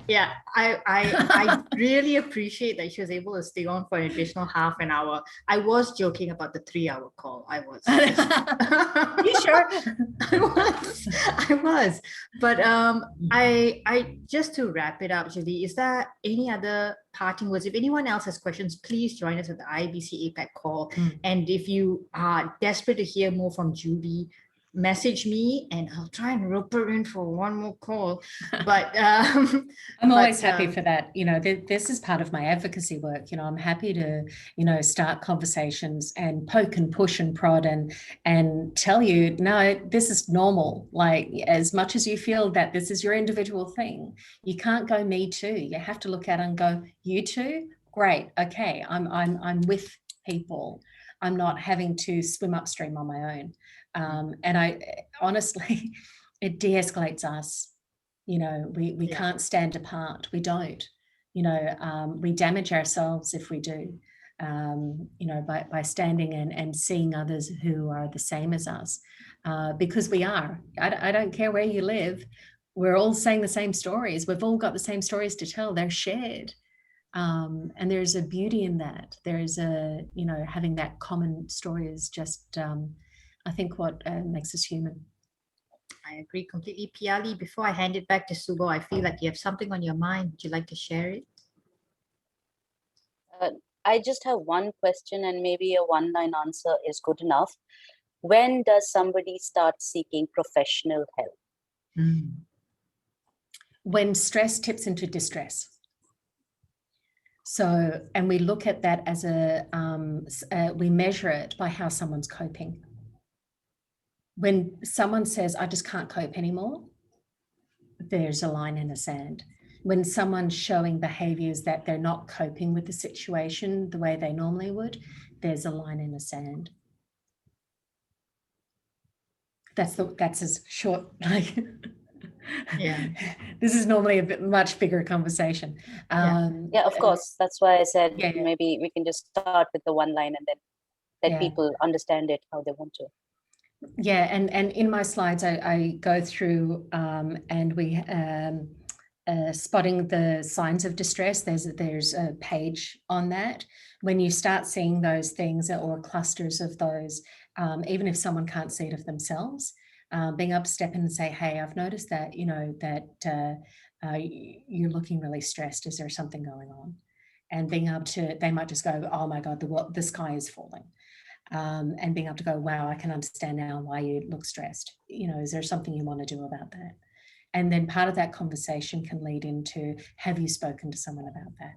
Yeah, I really appreciate that she was able to stay on for an additional half an hour. I was joking about the 3 hour call. I was. You sure? I was. But I just to wrap it up, Julie, is there any other parting words? If anyone else has questions, please join us at the IABC APAC call. And if you are desperate to hear more from Julie, message me and I'll try and rope her in for one more call. But I'm always happy for that. You know, this is part of my advocacy work. You know, I'm happy to, you know, start conversations and poke and push and prod and tell you, no, this is normal. Like, as much as you feel that this is your individual thing, you can't go me too. You have to look at it and go, you too? Great. Okay. I'm with people. I'm not having to swim upstream on my own. And I honestly, it de-escalates us. You know, we can't stand apart. We don't, you know, we damage ourselves if we do, you know, by standing and seeing others who are the same as us, because we are. I don't care where you live. We're all saying the same stories. We've all got the same stories to tell. They're shared. And there's a beauty in that. There's a, you know, having that common story is just, I think, what makes us human. I agree completely. Piali, before I hand it back to Subo, I feel like you have something on your mind. Would you like to share it? I just have one question, and maybe a one-line answer is good enough. When does somebody start seeking professional help? When stress tips into distress. So, and we look at that as we measure it by how someone's coping. When someone says, I just can't cope anymore, there's a line in the sand. When someone's showing behaviors that they're not coping with the situation the way they normally would, there's a line in the sand. That's as short, like, yeah. This is normally a much bigger conversation. Yeah, of course. That's why I said maybe we can just start with the one line and then let people understand it how they want to. Yeah, and in my slides, I go through and we spotting the signs of distress. There's a page on that. When you start seeing those things or clusters of those, even if someone can't see it of themselves, being able to step in and say, hey, I've noticed that, you know, that you're looking really stressed. Is there something going on? And being able to, they might just go, oh my God, the sky is falling. And being able to go, wow, I can understand now why you look stressed. You know, is there something you want to do about that? And then part of that conversation can lead into, have you spoken to someone about that?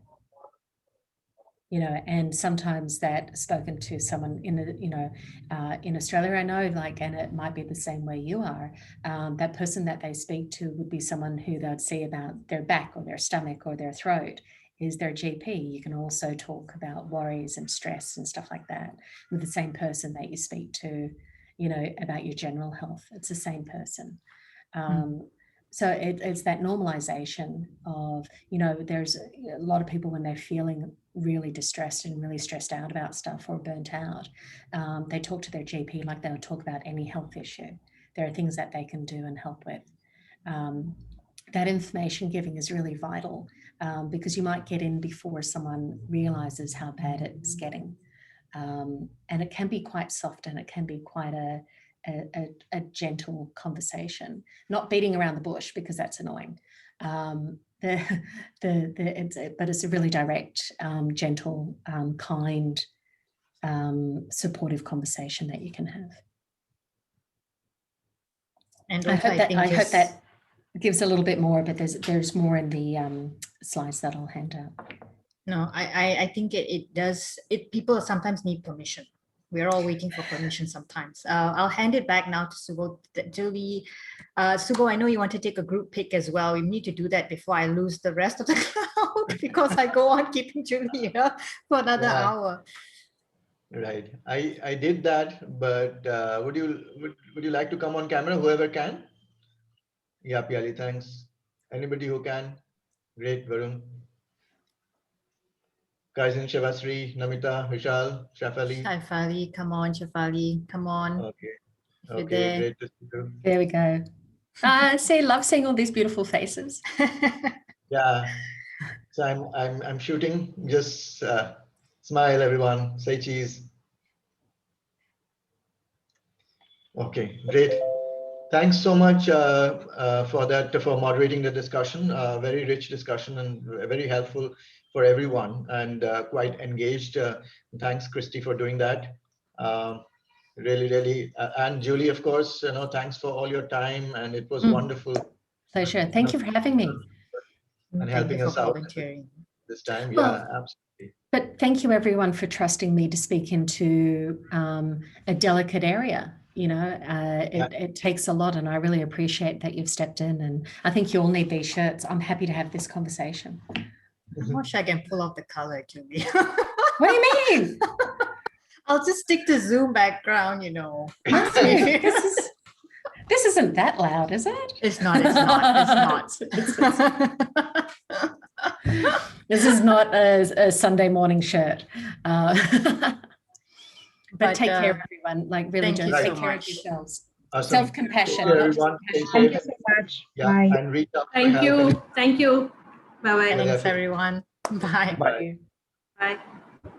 You know, and sometimes that spoken to someone in Australia, I know, like, and it might be the same way you are, that person that they speak to would be someone who they'd see about their back or their stomach or their throat is their GP. You can also talk about worries and stress and stuff like that with the same person that you speak to, you know, about your general health. It's the same person. So it's that normalization of, you know, there's a lot of people when they're feeling really distressed and really stressed out about stuff or burnt out, they talk to their GP like they would talk about any health issue. There are things that they can do and help with. that information giving is really vital, because you might get in before someone realizes how bad it's getting. And it can be quite soft, and it can be quite a gentle conversation, not beating around the bush, because that's annoying. But it's a really direct, gentle, kind, supportive conversation that you can have. And I hope that gives a little bit more, but there's more in the slides that I'll hand out. No, I think it does. People sometimes need permission. We're all waiting for permission sometimes. I'll hand it back now to Subo. Julie, Subo, I know you want to take a group pic as well. We need to do that before I lose the rest of the crowd, because I go on keeping Julie here for another hour. Right, I did that, but would you like to come on camera, whoever can? Yeah, Piali, thanks. Anybody who can? Great, Varun. Kaizen, Shivasri, Namita, Vishal, Shafali. Shafali, come on, Shafali, come on. Okay, If you're there. Great to see you. There we go. Love seeing all these beautiful faces. Yeah, so I'm shooting. Just smile, everyone. Say cheese. Okay, great. Thanks so much for moderating the discussion. Very rich discussion and very helpful for everyone, and quite engaged. Thanks, Christy, for doing that. Really, and Julie, of course, thanks for all your time, and it was wonderful. Pleasure. Thank you for having me. And helping us out this time. Yeah, absolutely. But thank you, everyone, for trusting me to speak into a delicate area. It takes a lot, and I really appreciate that you've stepped in, and I think you all need these shirts. I'm happy to have this conversation. I wish I can pull off the color, Julie. What do you mean? I'll just stick to Zoom background, This isn't that loud, is it? It's not. It's not. This is not a Sunday morning shirt. But take care of everyone. Like, really just take care of yourselves. Awesome. Self-compassion. Everyone, Thank you so much. Yeah, Bye. and reach out. Thank you. Thank you. Bye-bye. Thanks, everyone. Bye. Bye. Bye.